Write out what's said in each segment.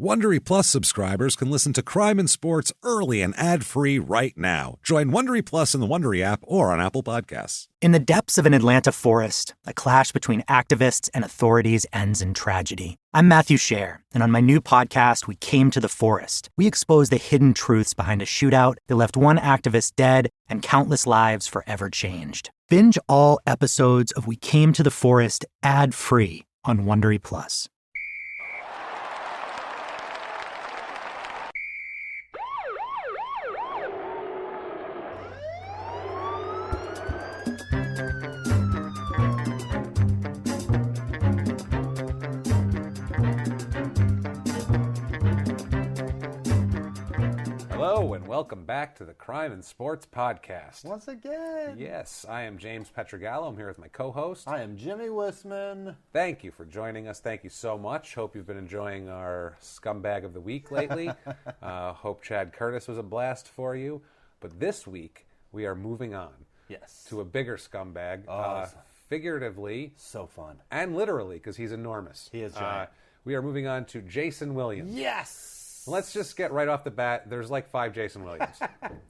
Wondery Plus subscribers can listen to Crime and Sports early and ad-free right now. Join Wondery Plus in the Wondery app or on Apple Podcasts. In the depths of an Atlanta forest, a clash between activists and authorities ends in tragedy. I'm Matthew Scher, and on my new podcast, We Came to the Forest, we expose the hidden truths behind a shootout that left one activist dead and countless lives forever changed. Binge all episodes of We Came to the Forest ad-free on Wondery Plus. Hello and welcome back to the Crime and Sports Podcast. Once again. Yes, I am James Pietragallo. I'm here with my co-host. I am Jimmy Whisman. Thank you for joining us. Thank you so much. Hope you've been enjoying our scumbag of the week lately. Hope Chad Curtis was a blast for you. But this week, we are moving on. Yes. To a bigger scumbag. Figuratively. So fun. And literally, because he's enormous. He is giant. We are moving on to Jayson Williams. Yes. Let's just get right off the bat. There's like 5 Jayson Williams.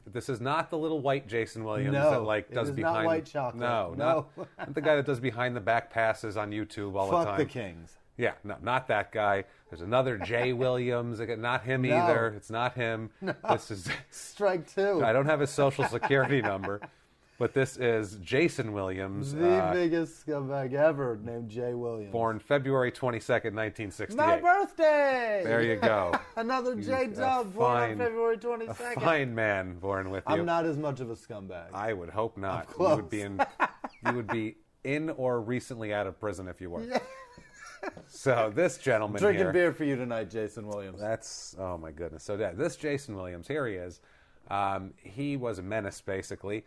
This is not the little white Jayson Williams that like does behind. Not white chocolate. No. Not the guy that does behind the back passes on YouTube all the time. Fuck the Kings. Yeah, no, not that guy. There's another Jay Williams. Not him either. It's not him. No. This is strike 2. I don't have his social security number. But this is Jayson Williams. The biggest scumbag ever, named Jay Williams. Born February 22nd, 1968. My birthday! There you go. Another J Dub born on February 22nd. A fine man born with you. I'm not as much of a scumbag. I would hope not. I'm close. You would be in or recently out of prison if you were. Yeah. So this gentleman drinking beer for you tonight, Jayson Williams. That's, oh my goodness. So this Jayson Williams, here he is. He was a menace, basically.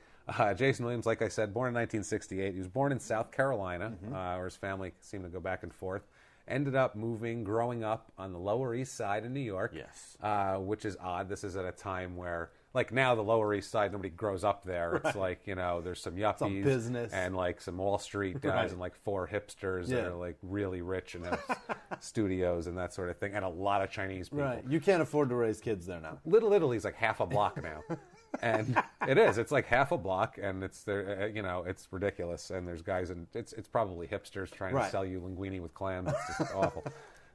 Jayson Williams, like I said, born in 1968. He was born in South Carolina, where his family seemed to go back and forth. Ended up growing up on the Lower East Side in New York. Yes. Which is odd. This is at a time where, like now, the Lower East Side, nobody grows up there. It's like, there's some yuppies. Some business. And like some Wall Street guys and like 4 hipsters that are like really rich and have studios and that sort of thing. And a lot of Chinese people. Right. You can't afford to raise kids there now. Little Italy's like half a block now. And it is. It's like half a block, and it's there. It's ridiculous. And there's guys, and it's probably hipsters trying to sell you linguine with clams. It's just awful.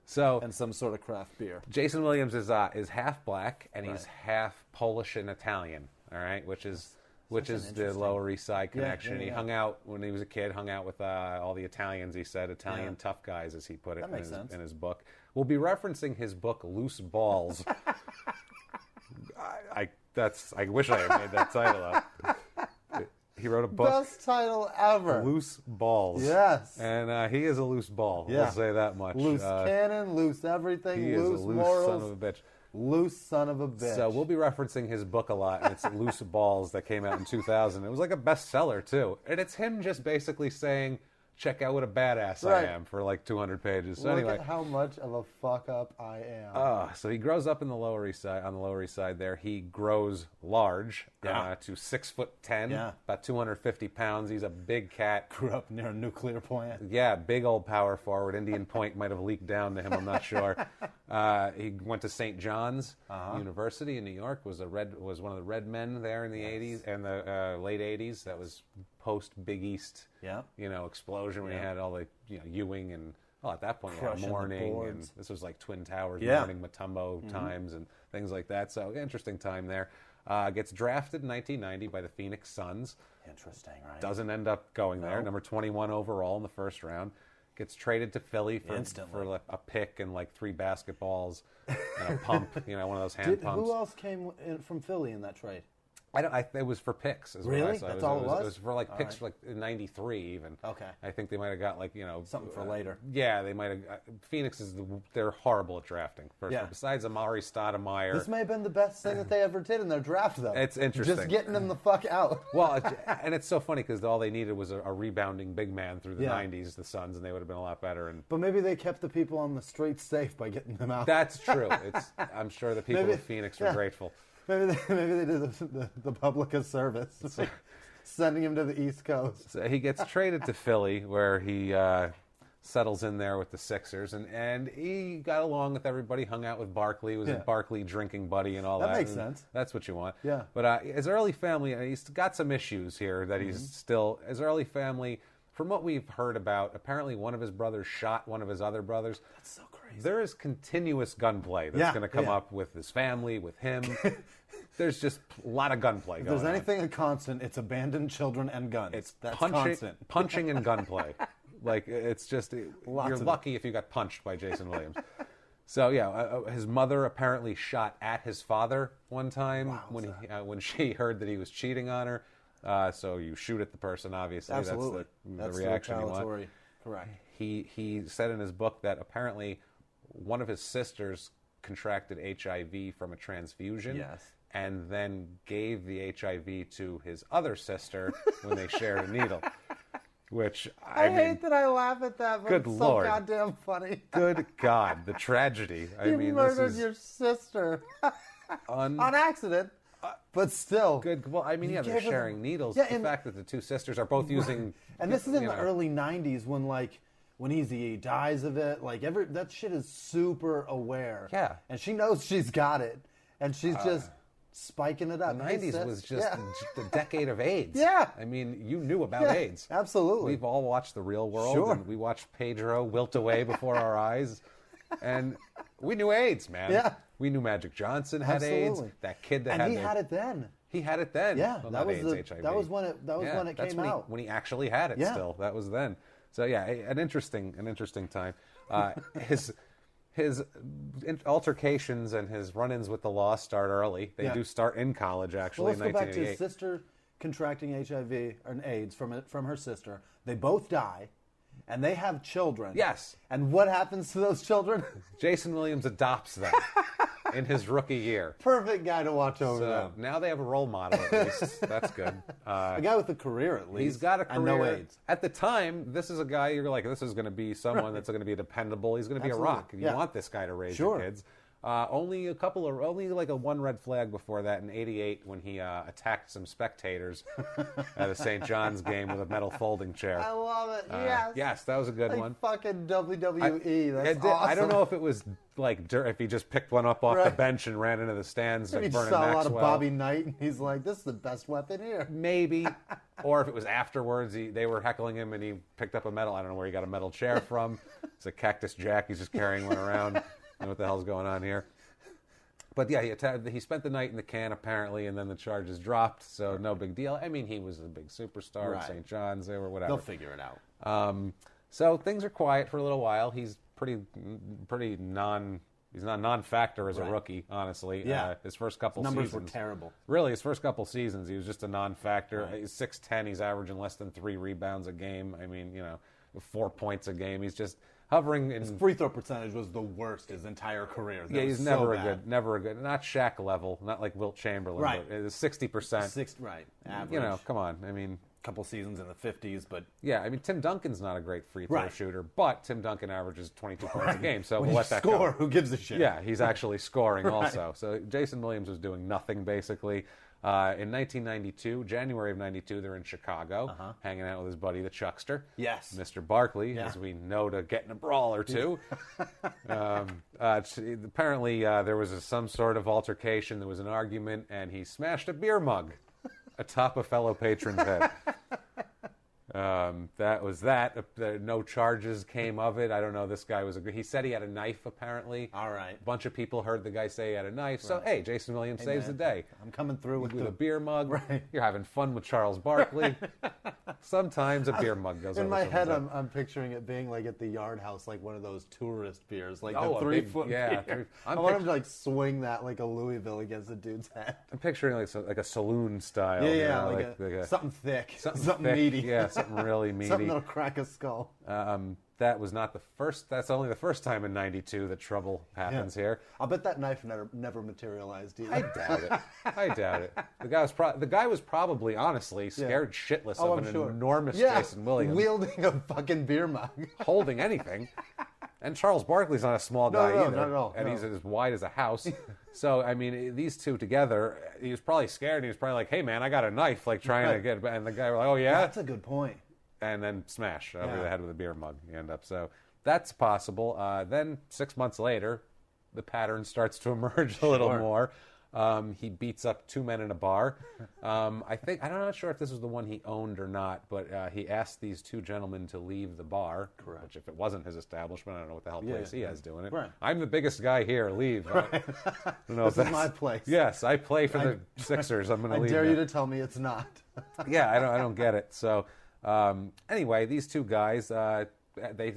So and some sort of craft beer. Jayson Williams is half black, and he's half Polish and Italian. All right, which is the Lower East Side connection. He hung out when he was a kid. Hung out with all the Italians. He said Italian tough guys, as he put it in his book. We'll be referencing his book Loose Balls. I wish I had made that title up. He wrote a book. Best title ever. Loose Balls. Yes. And he is a loose ball. Yeah. We'll say that much. Loose cannon, loose everything, he loose is a loose morals. son of a bitch. Loose son of a bitch. So we'll be referencing his book a lot, and it's Loose Balls that came out in 2000. It was like a bestseller, too. And it's him just basically saying, check out what a badass I am for like 200 pages. So Look anyway, at how much of a fuck up I am. So he grows up in the Lower East Side. On the Lower East Side, there he grows large to 6'10", about 250 pounds. He's a big cat. Grew up near a nuclear plant. Yeah, big old power forward. Indian Point might have leaked down to him. I'm not sure. He went to St. John's University in New York. Was one of the red men there in the 80s and the late 80s. That was post Big East, explosion when you had all the Ewing and at that point Morning, and this was like Twin Towers, Morning, Matumbo times and things like that. So interesting time there. Gets drafted in 1990 by the Phoenix Suns. Interesting, right? Doesn't end up going there. Number 21 overall in the first round. Gets traded to Philly for a pick and like 3 basketballs and a pump, one of those hand pumps. Who else came in from Philly in that trade? It was for picks. Really? That's all it was? It was for like picks for like in '93 even. Okay. I think they might have got like something for later. Yeah, they might have. Phoenix they're horrible at drafting. Besides Amari Stoudemire. This may have been the best thing that they ever did in their draft, though. It's interesting. Just getting them the fuck out. Well, and it's so funny because all they needed was a rebounding big man through the '90s, the Suns, and they would have been a lot better. But maybe they kept the people on the streets safe by getting them out. That's true. I'm sure the people of Phoenix were grateful. Maybe they did the public a service, sending him to the East Coast. So he gets traded to Philly, where he settles in there with the Sixers, and he got along with everybody, hung out with Barkley, was a Barkley drinking buddy and all that. That makes sense. That's what you want. Yeah. But his early family, he's got some issues here that he's still, his early family, from what we've heard about, apparently one of his brothers shot one of his other brothers. That's so crazy. There is continuous gunplay that's going to come up with his family, with him. There's just a lot of gunplay going on. If there's anything a constant, it's abandoned children and guns. That's constant. Punching and gunplay. Like, it's just, you're lucky if you got punched by Jayson Williams. So, his mother apparently shot at his father one time when she heard that he was cheating on her. So you shoot at the person, obviously. Absolutely. That's the reaction you want. Correct. He said in his book that apparently one of his sisters contracted HIV from a transfusion. Yes. And then gave the HIV to his other sister when they shared a needle. Which, I mean, hate that I laugh at that, but good it's Lord. so goddamn funny. Good God, the tragedy. You murdered your sister on accident, but still. Good. Well, I mean, they're sharing needles. Yeah, the fact that the two sisters are both using... And this is in the early 90s when Easy dies of it. Like, that shit is super aware. Yeah. And she knows she's got it, and she's just... spiking it up. The 90s was just the decade of AIDS. Yeah. I mean, you knew about AIDS. Absolutely. We've all watched The Real World. Sure. And we watched Pedro wilt away before our eyes. And we knew AIDS, man. Yeah. We knew Magic Johnson had AIDS. That kid that and he had it then. He had it then. Yeah. Well, that was AIDS, HIV. That was when it came out. When he actually had it still. That was then. So, an interesting time. His altercations and his run-ins with the law start early. They do start in college, actually, in 1988. in Let's go back to his sister contracting HIV and AIDS from her sister. They both die, and they have children. Yes. And what happens to those children? Jayson Williams adopts them in his rookie year. Perfect guy to watch over them. Now they have a role model, at least. That's good. A guy with a career, at least. He's got a career. And no AIDS. At the time, this is a guy you're like, this is going to be someone that's going to be dependable. He's going to be a rock. You want this guy to raise your kids. Only like a one red flag before that in '88 when he attacked some spectators at a St. John's game with a metal folding chair. I love it. Yes. Yes, that was a good one. Fucking WWE. That's awesome. I don't know if it was like if he just picked one up off the bench and ran into the stands like he Vernon saw Maxwell. a lot of Bobby Knight, and he's like, "This is the best weapon here." Maybe, or if it was afterwards, they were heckling him and he picked up a metal. I don't know where he got a metal chair from. It's a Cactus Jack. He's just carrying one around. I don't know what the hell's going on here. But he spent the night in the can apparently, and then the charges dropped, so no big deal. I mean, he was a big superstar at St. John's. They were whatever. They'll figure it out. So things are quiet for a little while. He's pretty he's not a non-factor as a rookie, honestly. Yeah. His first couple Numbers seasons. were terrible. Really, his first couple seasons, he was just a non-factor. He's 6'10", he's averaging less than 3 rebounds a game. I mean, 4 points a game. He's just hovering in... His free throw percentage was the worst his entire career. He's never a good, not Shaq level, not like Wilt Chamberlain, but it was 60%. Average. Come on. I mean... couple seasons in the 50s, but... Yeah, I mean, Tim Duncan's not a great free throw shooter, but Tim Duncan averages 22 points a game, so when we'll let that score, go. who gives a shit? Yeah, he's actually scoring also. So Jayson Williams was doing nothing, basically. In 1992, January of 92, they're in Chicago, hanging out with his buddy, the Chuckster. Yes. Mr. Barkley, as we know to get in a brawl or two. Apparently, there was some sort of altercation. There was an argument, and he smashed a beer mug atop a fellow patron's head. That was that. No charges came of it. I don't know. This guy he said he had a knife, apparently. All right. A bunch of people heard the guy say he had a knife. So, hey, Jayson Williams saves the day. I'm coming through with a beer mug. Right. You're having fun with Charles Barkley. Sometimes a beer mug goes over. In my head, someone's I'm picturing it being like at the Yard House, like one of those tourist beers, like Oh, the a 3 big- foot yeah, beer. three- I want him to like swing that like a Louisville against a dude's head. I'm picturing like a saloon style. Yeah, you know, like a- something thick, something thick. meaty. Yeah, something really meaty. Something that'll crack a skull. That was not the first. That's only the first time in '92 that trouble happens here. I'll bet that knife never materialized either. I doubt it. I doubt it. The guy was probably honestly scared shitless of an enormous Jayson Williams wielding a fucking beer mug, holding anything. And Charles Barkley's not a small guy either, not at all. and he's as wide as a house. So I mean, these two together, he was probably scared. And he was probably like, "Hey man, I got a knife," like trying to get. And the guy was like, "Oh yeah." That's a good point. and then smash over the head with a beer mug. You end up. So that's possible. Then 6 months later, the pattern starts to emerge a little more. He beats up 2 men in a bar. I'm not sure if this was the one he owned or not, but he asked these 2 gentlemen to leave the bar. Correct. Which, if it wasn't his establishment, I don't know what the hell place he has doing it. Right. I'm the biggest guy here. Leave. Right. This is my place. Yes, I play for the Sixers. I'm going to leave. I dare you to tell me it's not. Yeah, I don't get it. So anyway, these 2 guys,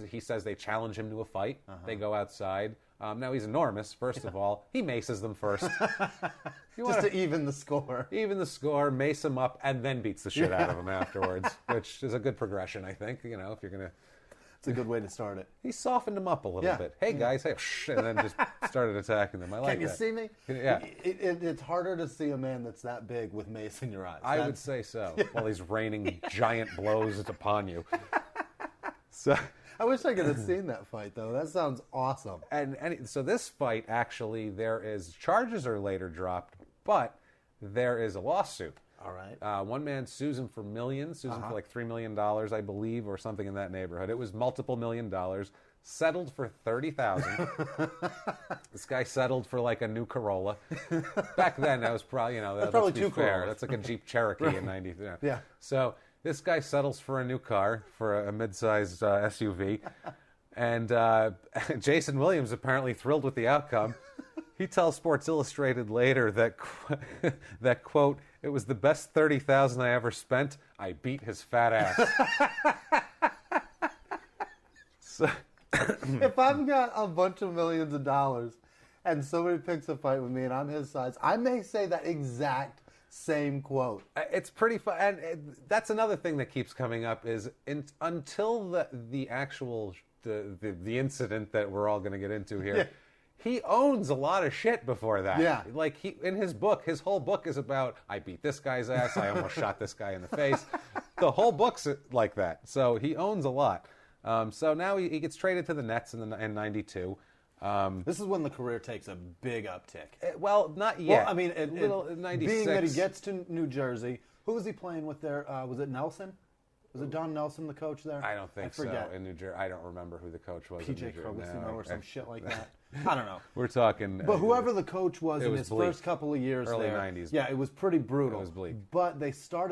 he says they challenge him to a fight. They go outside. Now, he's enormous, first of all. He maces them first. Just to even the score. Even the score, mace him up, and then beats the shit out of him afterwards, which is a good progression, I think, if you're going to... It's a good way to start it. He softened him up a little bit. Hey, guys, hey, and then just started attacking them. I like that. Can you see me? Yeah. It's harder to see a man that's that big with mace in your eyes. I would say so, while he's raining giant blows upon you. So... I wish I could have seen that fight, though. That sounds awesome. And so this fight, actually, charges are later dropped, but there is a lawsuit. All right. One man sues him for millions, sues him for like $3 million, I believe, or something in that neighborhood. It was multiple $1 million. Settled for $30,000. This guy settled for like a new Corolla. Back then, that was probably, that's probably let's be fair. That's like a Jeep Cherokee in '90. Yeah. So this guy settles for a new car, for a mid-sized SUV. And Jayson Williams, apparently thrilled with the outcome, he tells Sports Illustrated later that, quote, "It was the best $30,000 I ever spent. I beat his fat ass." So, if I've got a bunch of millions of dollars and somebody picks a fight with me and I'm his size, I may say that exact same quote. It's pretty fun. And that's another thing that keeps coming up is until the actual the incident that we're all going to get into here, he owns a lot of shit before that. Yeah. Like in his book, his whole book is about, I beat this guy's ass, I almost shot this guy in the face. The whole book's like that. So he owns a lot. So now he gets traded to the Nets in '92. This is when the career takes a big uptick. Well, not yet. Well, I mean, 96. Being that he gets to New Jersey, who was he playing with there? Was it Nelson? Was it Don Nelson, the coach there? I don't think so. In New Jersey, I don't remember who the coach was. Pietragallo or some shit like that. I don't know. We're talking. But whoever the coach was in his bleak. first couple of years Early there, 90s. yeah, it was pretty brutal. It was bleak. But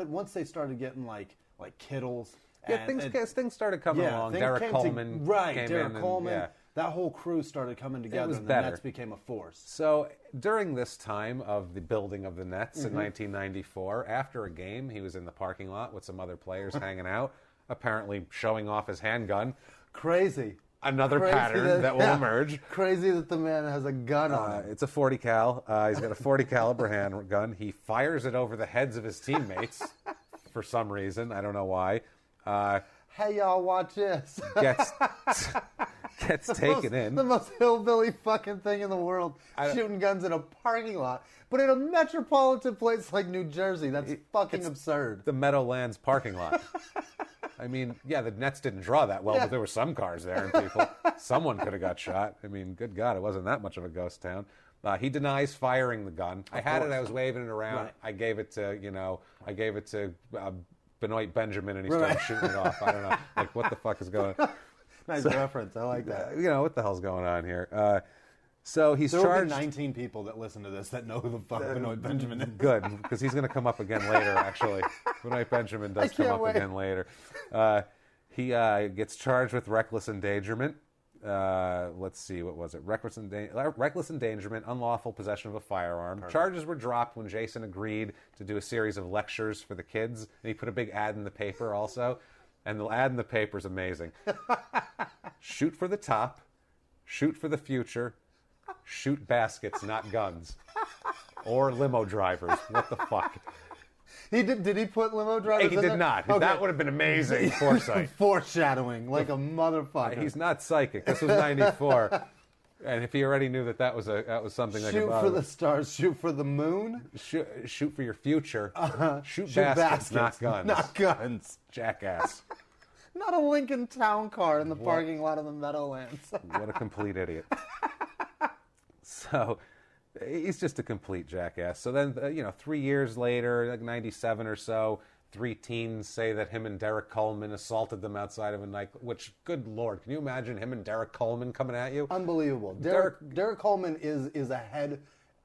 once they started getting like Kittles. Yeah, things started coming along. Derek Coleman Derek Coleman. That whole crew started coming together, and the Nets became a force. So during this time of the building of the Nets in 1994, after a game, he was in the parking lot with some other players hanging out, apparently showing off his handgun. Crazy. Another pattern that will emerge. Crazy that the man has a gun on him. It's a .40 cal. He's got a .40 caliber handgun. He fires it over the heads of his teammates for some reason. I don't know why. Hey, y'all, watch this. Gets taken in. The most hillbilly fucking thing in the world, shooting guns in a parking lot. But in a metropolitan place like New Jersey, that's fucking absurd. The Meadowlands parking lot. I mean, yeah, the Nets didn't draw that well, but there were some cars there and people. Someone could have got shot. I mean, good God, it wasn't that much of a ghost town. He denies firing the gun. I had it. I was waving it around. Right. I gave it to Benoit Benjamin, and he started shooting it off. I don't know. Like, what the fuck is going on? Nice reference. I like that. What the hell's going on here? So he's charged. There will be 19 people that listen to this that know who the fuck Benoit Benjamin is. Good, because he's going to come up again later, actually. Benoit Benjamin does come up again later. He gets charged with reckless endangerment. Let's see, what was it? Reckless endangerment, unlawful possession of a firearm. Perfect. Charges were dropped when Jayson agreed to do a series of lectures for the kids. And he put a big ad in the paper also. And the ad in the paper is amazing. Shoot for the top, shoot for the future, shoot baskets, not guns. Or limo drivers. What the fuck? Did he put limo drivers in there? He did not. Okay. That would have been amazing foresight. Foreshadowing, like a motherfucker. He's not psychic. This was 94. And if he already knew that was something that could bother. Shoot for the stars, shoot for the moon. Shoot for your future. Shoot baskets, not guns. Not guns. Jackass. Not a Lincoln Town Car in the parking lot of the Meadowlands. What a complete idiot. So he's just a complete jackass. So then, 3 years later, like 97 or so, 3 teens say that him and Derek Coleman assaulted them outside of a night. Which, good Lord, can you imagine him and Derek Coleman coming at you? Unbelievable. Derek Coleman is a head,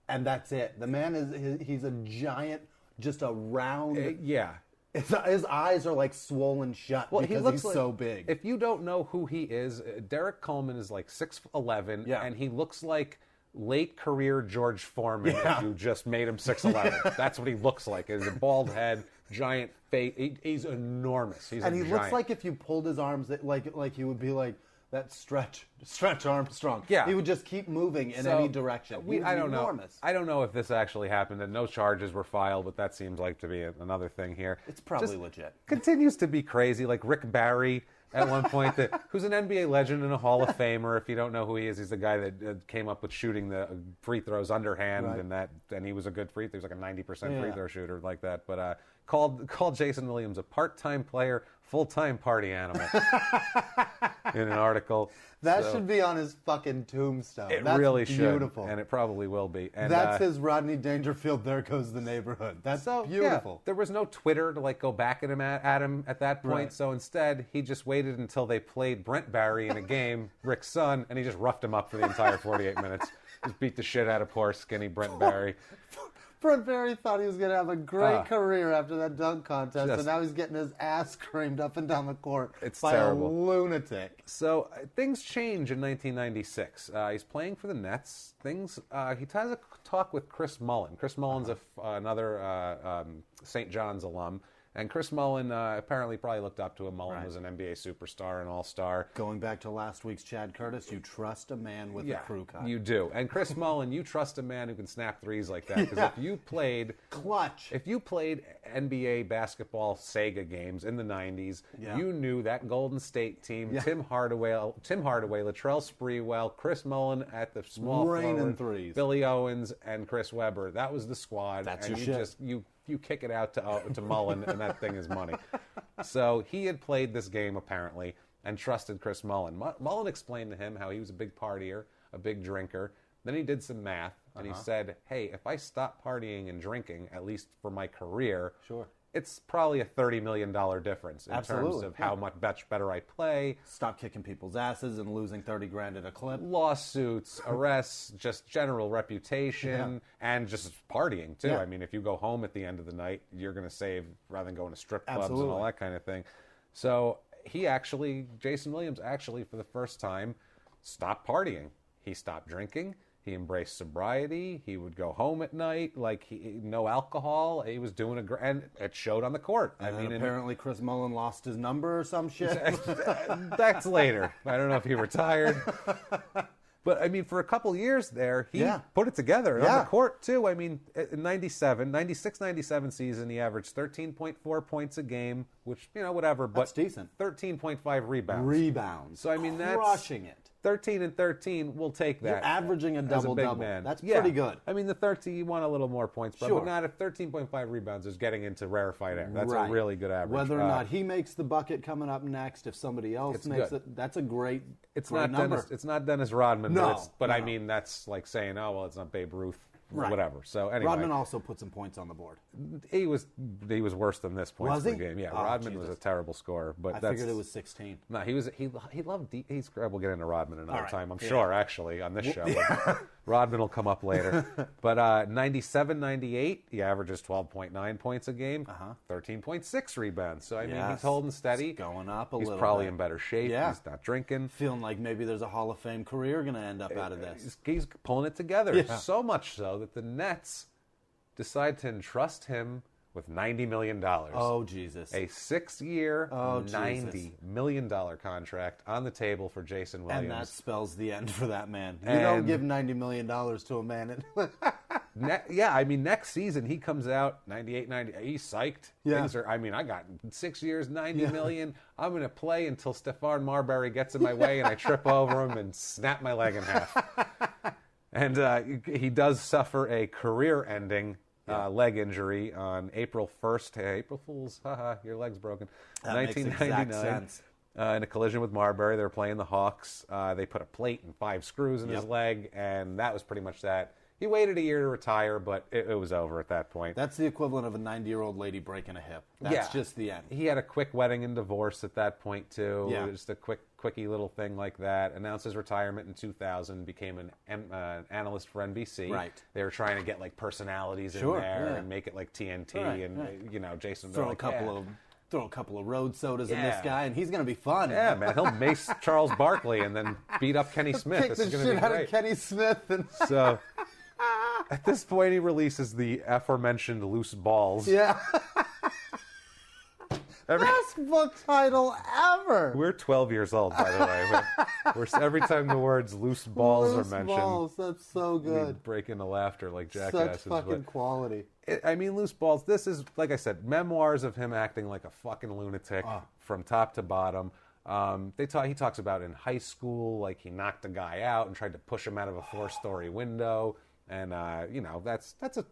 and that's it. The man he's a giant, just a round. Yeah. His eyes are like swollen shut because he's so big. If you don't know who he is, Derek Coleman is like 6'11", and he looks like late career George Foreman if you just made him 6'11". That's what he looks like. He's a bald head, giant face. He's enormous. He looks like if you pulled his arms, like he would be like that Stretch Armstrong. Yeah. He would just keep moving in any direction. I don't enormous. know. I don't know if this actually happened, and no charges were filed, but that seems like to be another thing here. It's probably legit. Continues to be crazy, like Rick Barry at one point, who's an NBA legend and a Hall of Famer. If you don't know who he is, he's the guy that came up with shooting the free throws underhand, and he was a good free throw. He was like a 90% free throw shooter like that. But called Jayson Williams a part-time player, full-time party animal in an article. That should be on his fucking tombstone. That's really beautiful. Should, and it probably will be. And, that's his Rodney Dangerfield, there goes the neighborhood. That's beautiful. Yeah, there was no Twitter to like go back at him at that point, Right. so instead he just waited until they played Brent Barry in a game, Rick's son, and he just roughed him up for the entire 48 minutes. Just beat the shit out of poor skinny Brent Barry. Brent Barry thought he was going to have a great career after that dunk contest, and now he's getting his ass creamed up and down the court by terrible. a lunatic. So things change in 1996. He's playing for the Nets. He has a talk with Chris Mullin. Chris Mullin's another St. John's alum. And Chris Mullin apparently probably looked up to him. Mullin was an NBA superstar, an all-star. Going back to last week's Chad Curtis, you trust a man with a crew cut. You do. And Chris Mullin, you trust a man who can snap threes like that. Because if you played... Clutch. If you played NBA basketball Sega games in the 90s, you knew that Golden State team, Tim Hardaway, Latrell Sprewell, Chris Mullin at the small forward, threes. Billy Owens, and Chris Webber. That was the squad. That's and your shit. You kick it out to Mullin, and that thing is money. So he had played this game, apparently, and trusted Chris Mullin. Mullin explained to him how he was a big partier, a big drinker. Then he did some math, and he said, hey, if I stop partying and drinking, at least for my career, it's probably a $30 million difference in terms of how much better I play. Stop kicking people's asses and losing 30 grand at a clip. Lawsuits, arrests, just general reputation, and just partying, too. Yeah. I mean, if you go home at the end of the night, you're going to save rather than going to strip clubs and all that kind of thing. So Jayson Williams actually, for the first time, stopped partying. He stopped drinking. He embraced sobriety. He would go home at night, no alcohol. He was doing and it showed on the court. And apparently Chris Mullin lost his number or some shit. That's later. I don't know if he retired. But, I mean, for a couple years there, he put it together. And on the court, too. I mean, in 96-97 season, he averaged 13.4 points a game, which, whatever. But that's decent. 13.5 rebounds. Rebounds. So, I mean, that's... Crushing it. 13 and 13, we'll take that. You're averaging a double-double. That's pretty good. I mean, the 13, you want a little more points, but not if 13.5 rebounds is getting into rarefied air. That's a really good average. Whether or not he makes the bucket coming up next, if somebody else makes it, that's a great number. It's not Dennis Rodman, but I mean, that's like saying, oh, well, it's not Babe Ruth. Whatever. So anyway, Rodman also put some points on the board. He was worse than this points per game. Yeah, Rodman was a terrible scorer, but I figured it was 16. No, he loved he's. We'll get into Rodman another time, I'm sure. Actually, on this show, Rodman will come up later. But 97-98, he averages 12.9 points a game, 13.6 rebounds. So I mean, he's holding steady. It's going up a little. He's probably in better shape. Yeah. He's not drinking. Feeling like maybe there's a Hall of Fame career going to end up out of this. He's pulling it together. So much so that the Nets decide to entrust him with $90 million. Oh, Jesus. A 6-year, $90 million contract on the table for Jayson Williams. And that spells the end for that man. You don't give $90 million to a man. I mean, next season he comes out 98-90. He's psyched. Yeah. I got 6 years, $90 million. I'm going to play until Stephon Marbury gets in my way and I trip over him and snap my leg in half. And he does suffer a career-ending leg injury on April 1st. Hey, April Fools, haha, your leg's broken. That 1999. Makes exact sense. In a collision with Marbury. They were playing the Hawks. They put a plate and 5 screws in his leg, and that was pretty much that. He waited a year to retire, but it was over at that point. That's the equivalent of a 90-year-old lady breaking a hip. That's just the end. He had a quick wedding and divorce at that point, too. Yeah. Just a quickie little thing like that. Announced his retirement in 2000, became an analyst for NBC. Right. They were trying to get, like, personalities in there and make it like TNT. You know, Jason... Throw a couple of road sodas in this guy, and he's going to be fun. Yeah, man. He'll mace Charles Barkley and then beat up Kenny Smith. Kick the shit out of Kenny Smith. And So... At this point, he releases the aforementioned Loose Balls. Yeah. Best book title ever. We're 12 years old, by the way. Every time the words Loose Balls are mentioned, Balls, that's so good. we break into laughter like jackasses. Such fucking quality. I mean, Loose Balls, this is, like I said, memoirs of him acting like a fucking lunatic from top to bottom. He talks about in high school, like he knocked a guy out and tried to push him out of a 4-story window. And, you know, it's a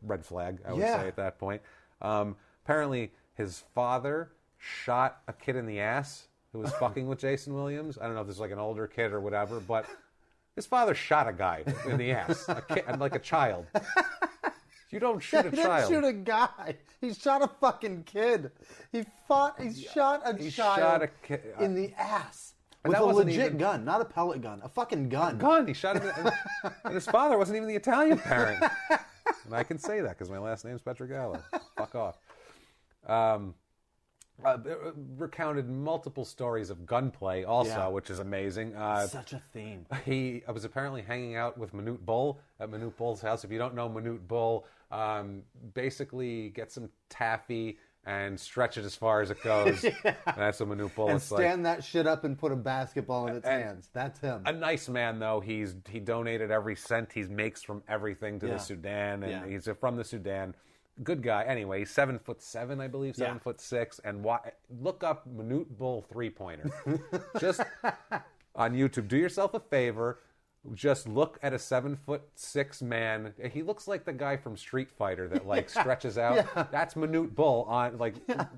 red flag, I would say, at that point. Apparently, his father shot a kid in the ass who was fucking with Jayson Williams. I don't know if this is like an older kid or whatever, but his father shot a guy in the ass, a kid, like a child. You don't shoot a child. He didn't shoot a guy. He shot a fucking kid. He shot a child in the ass. With a legit gun, not a pellet gun, a fucking gun. He shot him, and his father wasn't even the Italian parent. And I can say that because my last name's Pietragallo. Fuck off. Recounted multiple stories of gunplay also, which is amazing. Such a theme. I was apparently hanging out with Manute Bull at Manute Bull's house. If you don't know Manute Bull, basically get some taffy and stretch it as far as it goes. And that's what Manute Bull is like. And stand that shit up and put a basketball in its hands. That's him. A nice man, though. He donated every cent he makes from everything to the Sudan, and he's from the Sudan. Good guy. Anyway, he's 7'7", I believe, 7'6", and look up Manute Bull 3-pointer. Just on YouTube. Do yourself a favor. Just look at a 7'6" man. He looks like the guy from Street Fighter that like stretches out. That's Manute Bull on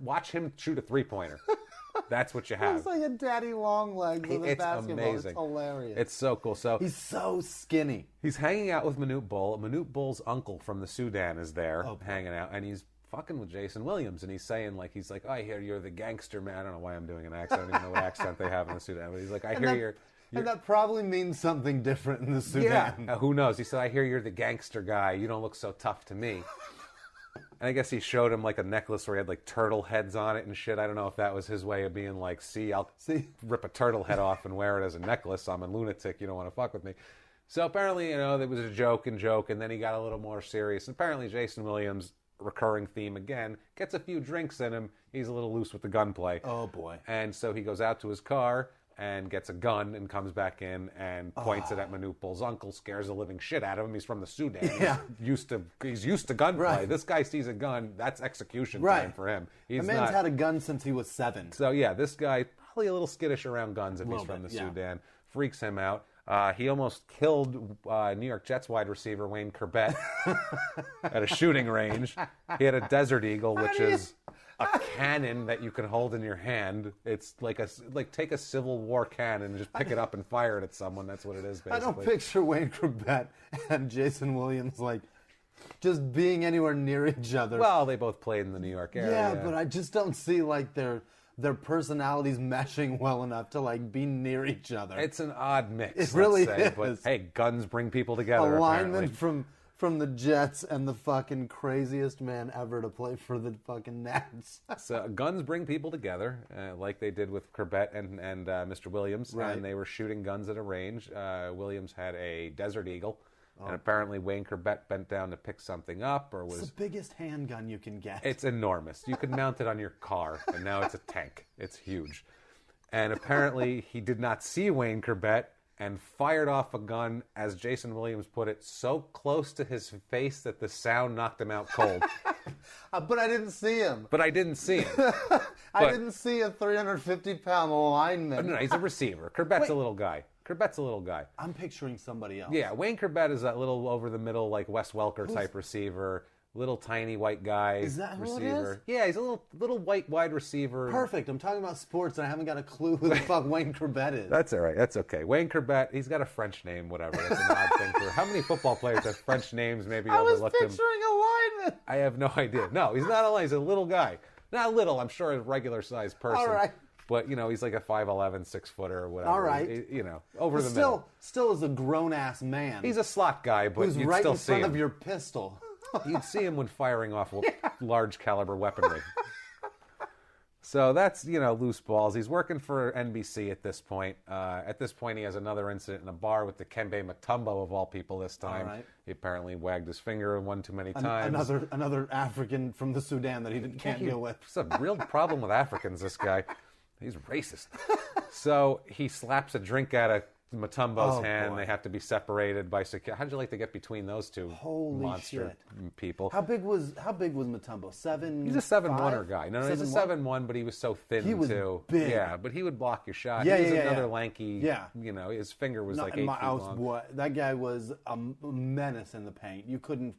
watch him shoot a 3-pointer. That's what you have. It's like a daddy long legs with a basketball. Amazing. It's hilarious. It's so cool. So he's so skinny. He's hanging out with Manute Bull. Manute Bull's uncle from the Sudan is there hanging out, and he's fucking with Jayson Williams, and he's saying he's like, I hear you're the gangster man. I don't know why I'm doing an accent. I don't even know what accent they have in the Sudan, but he's like, I hear you're. And that probably means something different in the Sudan. Yeah, who knows? He said, I hear you're the gangster guy. You don't look so tough to me. And I guess he showed him like a necklace where he had like turtle heads on it and shit. I don't know if that was his way of being like, I'll rip a turtle head off and wear it as a necklace. I'm a lunatic. You don't want to fuck with me. So apparently, there was a joke, and then he got a little more serious. And apparently Jayson Williams, recurring theme again, gets a few drinks in him. He's a little loose with the gunplay. Oh, boy. And so he goes out to his car and gets a gun and comes back in and points it at Manute Bull's uncle, scares the living shit out of him. He's from the Sudan. Yeah. He's used to gunplay. Right. This guy sees a gun, that's execution time for him. The man's had a gun since he was 7. So yeah, this guy probably a little skittish around guns if he's from the Sudan. Freaks him out. He almost killed New York Jets wide receiver Wayne Corbett at a shooting range. He had a Desert Eagle, which is a cannon that you can hold in your hand. It's like take a Civil War cannon and just pick it up and fire it at someone. That's what it is, basically. I don't picture Wayne Corbett and Jayson Williams just being anywhere near each other. Well, they both played in the New York area. Yeah, but I just don't see their personalities meshing well enough to be near each other. It's an odd mix. It really is. But hey, guns bring people together. Alignment from the Jets and the fucking craziest man ever to play for the fucking Nats. So guns bring people together, like they did with Corbett and Mr. Williams, right. And they were shooting guns at a range. Williams had a Desert Eagle, and apparently Wayne Corbett bent down to pick something up, or was it's the biggest handgun you can get. It's enormous. You could mount it on your car, and now it's a tank. It's huge. And apparently he did not see Wayne Corbett and fired off a gun, as Jayson Williams put it, so close to his face that the sound knocked him out cold. But I didn't see him. I didn't see a 350-pound lineman. No, he's a receiver. Corbett's a little guy. I'm picturing somebody else. Yeah, Wayne Corbett is that little over-the-middle, like Wes Welker type receiver. little tiny white guy. Is that who receiver. it is? Yeah, he's a little white wide receiver. Perfect. I'm talking about sports, and I haven't got a clue who the fuck Wayne Corbett is. That's all right. That's okay. Wayne Corbett, he's got a French name, whatever. That's an odd thing for. How many football players have French names? Maybe I was overlooked him. picturing a lineman. I have no idea. No, he's not a lineman. He's a little guy. Not little. I'm sure a regular sized person. All right. But, he's like a 5'11", 6-footer or whatever. All right. Over the middle. Still is a grown-ass man. He's a slot guy, but who's you'd right still in see front him. of your pistol. You'd see him when firing off large caliber weaponry. So that's, loose balls. He's working for NBC at this point. At this point, he has another incident in a bar with the Kembe Mutombo of all people this time. All right. He apparently wagged his finger one too many times. Another African from the Sudan that he can't deal with. It's a real problem with Africans, this guy. He's racist. So he slaps a drink out of Mutombo's hand. Boy. They have to be separated by security. How'd you like to get between those two monster people? How big was Mutombo? 7'? He's a 7'1" guy. No, he's a 7'1", but he was so thin he was too. Big. Yeah, but he would block your shot. Yeah, he was yeah, another yeah. lanky. Yeah. His finger was like 8 feet long. Boy, that guy was a menace in the paint. You couldn't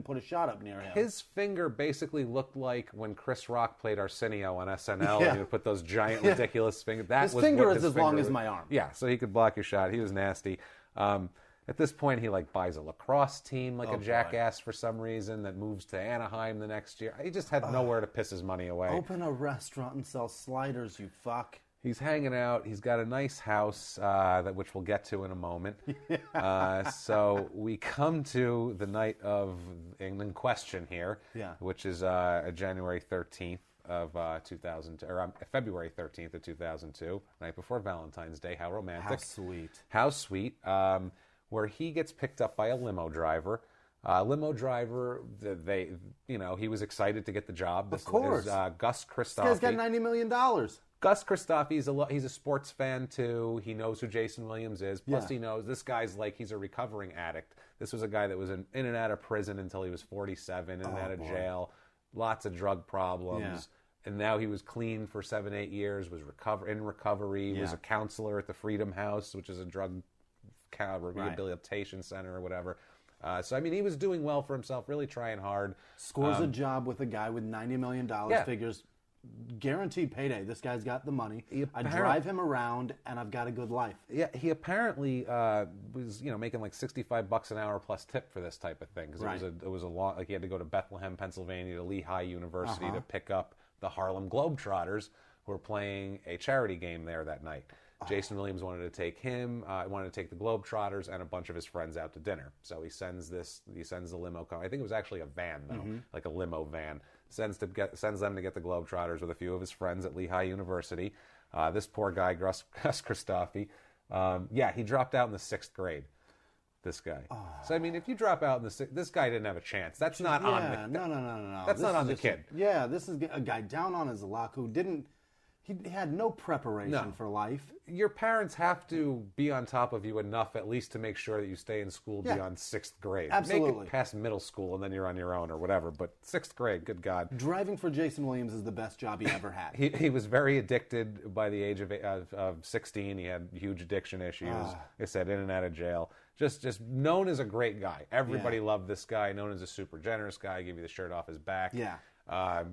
put a shot up near him. His finger basically looked like when Chris Rock played Arsenio on SNL, Yeah. and he would put those giant, ridiculous fingers. His finger is as long as my arm. Yeah, so he could block your shot. He was nasty. At this point, he buys a lacrosse team a jackass for some reason that moves to Anaheim the next year. He just had nowhere to piss his money away. Open a restaurant and sell sliders, you fuck. He's hanging out. He's got a nice house, which we'll get to in a moment. So we come to the night in question here, which is January 13th of 2000, or February 13th of 2002, night before Valentine's Day. How romantic! How sweet! Where he gets picked up by a limo driver. He was excited to get the job. Of course, Gus Christoff. This guy's got $90 million. Gus Christoff, he's a sports fan too. He knows who Jayson Williams is. Plus, he knows this guy's he's a recovering addict. This was a guy that was in and out of prison until he was 47, in and out of jail. Lots of drug problems. And now he was clean for 7-8 years, was in recovery, was a counselor at the Freedom House, which is a drug rehabilitation center or whatever. So, he was doing well for himself, really trying hard. Scores a job with a guy with $90 million, figures guaranteed payday. This guy's got the money. I drive him around, and I've got a good life. Yeah, he apparently was, making $65 an hour plus tip for this type of thing because it was a long. He had to go to Bethlehem, Pennselsvania, to Lehigh University to pick up the Harlem Globetrotters, who were playing a charity game there that night. Jayson Williams wanted to take the Globetrotters and a bunch of his friends out to dinner. So he sends the limo. I think it was actually a van though, like a limo van. Sends them to get the Globetrotters with a few of his friends at Lehigh University. This poor guy, Gus Christoff, he dropped out in the 6th grade. This guy. So if you drop out in this guy didn't have a chance. That's not on the no. That's not on the kid. Yeah, this is a guy down on his luck who didn't. He had no preparation for life. Your parents have to be on top of you enough at least to make sure that you stay in school beyond 6th grade. Absolutely. Make it past middle school and then you're on your own or whatever. But 6th grade, good God. Driving for Jayson Williams is the best job he ever had. He was very addicted by the age of 16. He had huge addiction issues. Like I said, in and out of jail. Just known as a great guy. Everybody loved this guy. Known as a super generous guy. Give you the shirt off his back. Yeah.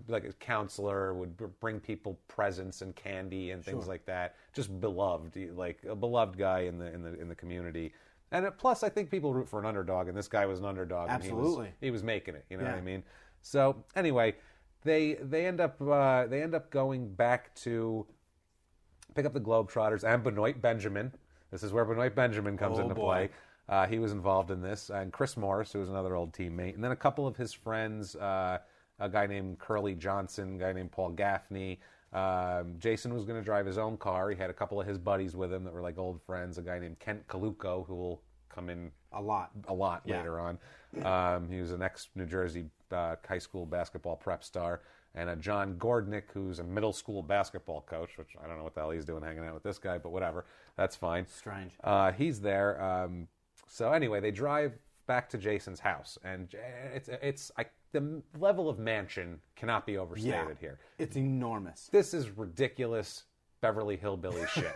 Like a counselor, would bring people presents and candy and things like that. Just beloved, like a beloved guy in the community. And plus, I think people root for an underdog, and this guy was an underdog. Absolutely, and he was making it. You know what I mean? So anyway, they end up going back to pick up the Globetrotters and Benoit Benjamin. This is where Benoit Benjamin comes into play. He was involved in this, and Chris Morris, who was another old teammate, and then a couple of his friends. A guy named Curly Johnson, a guy named Paul Gaffney. Jayson was going to drive his own car. He had a couple of his buddies with him that were like old friends. A guy named Kent Kaluko, who will come in a lot later on. He was an ex-New Jersey high school basketball prep star. And a John Gordnick, who's a middle school basketball coach, which I don't know what the hell he's doing hanging out with this guy, but whatever. That's fine. Strange. He's there. So anyway, they drive back to Jayson's house. And the level of mansion cannot be overstated here. It's enormous. This is ridiculous Beverly Hillbilly shit.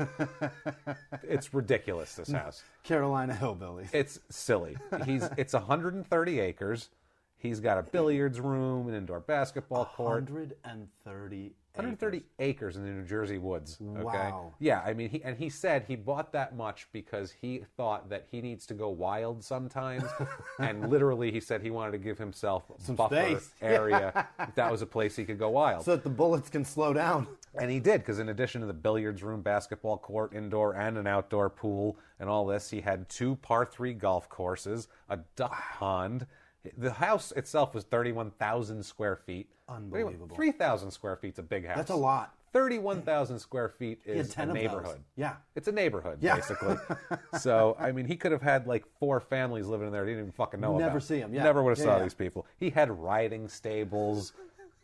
It's ridiculous, this house. Carolina Hillbillies. It's silly. It's 130 acres. He's got a billiards room, an indoor basketball court. 130 acres in the New Jersey woods. Okay? Wow. Yeah, I mean, he said he bought that much because he thought that he needs to go wild sometimes, and literally he said he wanted to give himself some buffer space area. That was a place he could go wild. So that the bullets can slow down. And he did, because in addition to the billiards room, basketball court, indoor and an outdoor pool, and all this, he had 2 par 3 golf courses, a duck pond. The house itself was 31,000 square feet. Unbelievable. 3,000 square feet's a big house. That's a lot. 31,000 square feet is a neighborhood. Yeah. It's a neighborhood, basically. So, I mean, he could have had like 4 families living in there he didn't even fucking know about. Never see them, yeah. Never would have saw these people. He had riding stables.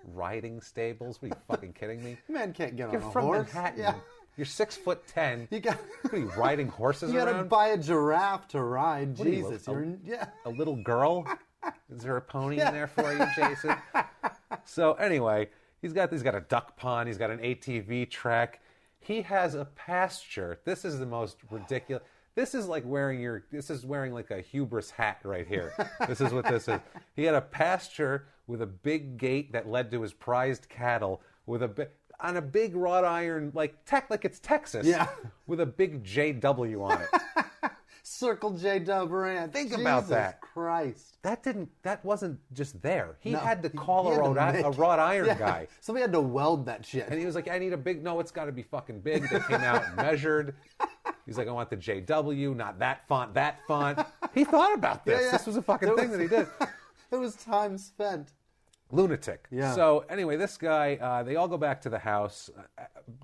Riding stables? What are you fucking kidding me? Man can't get You're on a from horse. Manhattan. Yeah. You're 6'10". You got. What are you, riding horses You around? gotta buy a giraffe to ride. What are you, Jesus, a little girl? Is there a pony in there for you, Jason? So anyway, he's got a duck pond. He's got an ATV track. He has a pasture. This is the most ridiculous. This is like wearing like a hubris hat right here. This is what this is. He had a pasture with a big gate that led to his prized cattle with on a big wrought iron, like it's Texas. Yeah. With a big JW on it. Circle J Dub Ranch. Think about that. Jesus Christ. That wasn't just there. He had to he call had a wrought iron guy. Somebody had to weld that shit. And he was like, I need a big, no, it's got to be fucking big. They came out and measured. He's like, I want the JW, not that font, that font. He thought about this. Yeah. This was a fucking thing that he did. It was time spent. Lunatic. Yeah. So anyway, this guy, they all go back to the house.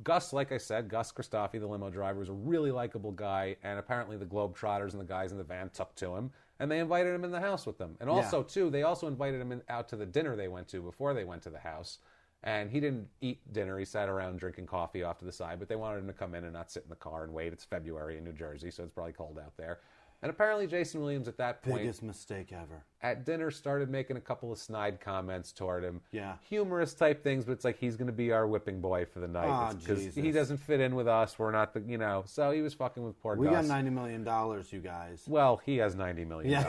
Gus, like I said, Gus Christofi, the limo driver, was a really likable guy, and apparently the Globetrotters and the guys in the van took to him, and they invited him in the house with them. And also, too, they also invited him out to the dinner they went to before they went to the house. And he didn't eat dinner. He sat around drinking coffee off to the side, but they wanted him to come in and not sit in the car and wait. It's February in New Jersey, so it's probably cold out there. And apparently Jayson Williams at that point... Biggest mistake ever. At dinner started making a couple of snide comments toward him. Yeah. Humorous type things, but it's like he's going to be our whipping boy for the night. Because he doesn't fit in with us. We're not the, so he was fucking with poor Gus. We got $90 million, you guys. Well, he has $90 million,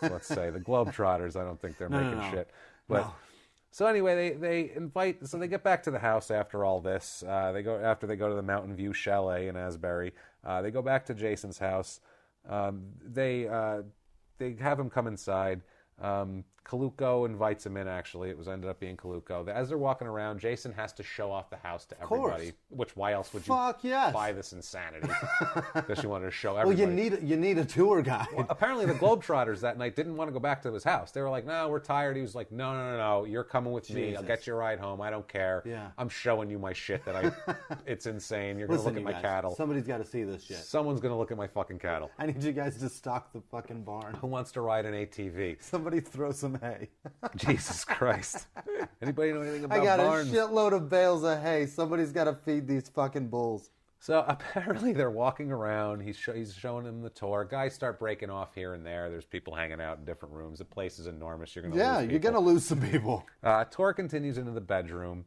let's say. The Globetrotters, I don't think they're making shit. But... No. So anyway, they get back to the house after all this. They go to the Mountain View Chalet in Asbury. They go back to Jason's house. They have him come inside. Kaluko invites him in, actually. It ended up being Kaluko. As they're walking around, Jason has to show off the house to everybody. Which, why else would you buy this insanity? Because you wanted to show everybody. Well, you need a tour guide. Well, apparently the Globetrotters that night didn't want to go back to his house. They were like, no, we're tired. He was like, no, you're coming with me. I'll get you a ride home. I don't care. Yeah. I'm showing you my shit it's insane. You're going to look at my cattle. Somebody's got to see this shit. Someone's going to look at my fucking cattle. I need you guys to stock the fucking barn. Who wants to ride an ATV? Somebody throw some hay. Jesus Christ. Anybody know anything about barns? I got a shitload of bales of hay. Somebody's got to feed these fucking bulls. So apparently they're walking around. He's showing them the tour. Guys start breaking off here and there. There's people hanging out in different rooms. The place is enormous. You're going to lose some people. Tour continues into the bedroom.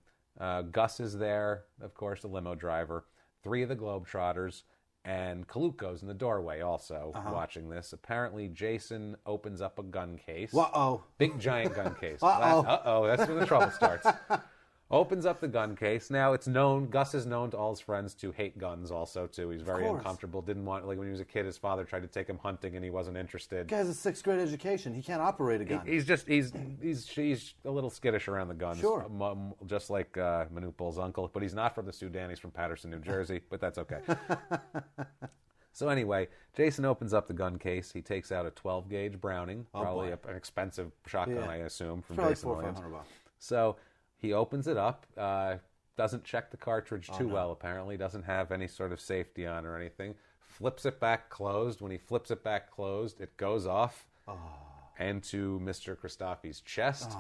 Gus is there, of course, the limo driver. 3 of the Globetrotters. And Kaluko's in the doorway also watching this. Apparently, Jason opens up a gun case. Uh-oh. Big, giant gun case. Uh-oh. That's when the trouble starts. Opens up the gun case. Now, it's known, Gus is known to all his friends to hate guns also, too. He's very uncomfortable. Didn't want, like when he was a kid, his father tried to take him hunting and he wasn't interested. The guy has a 6th grade education. He can't operate a gun. He's a little skittish around the guns. Sure. Just like Manupal's uncle. But he's not from the Sudan. He's from Paterson, New Jersey. But that's okay. So anyway, Jason opens up the gun case. He takes out a 12-gauge Browning, probably an expensive shotgun, I assume, from Jayson Williams. $400. So he opens it up, doesn't check the cartridge well, apparently, doesn't have any sort of safety on or anything, flips it back closed. When he flips it back closed, it goes off into Mr. Christofi's chest,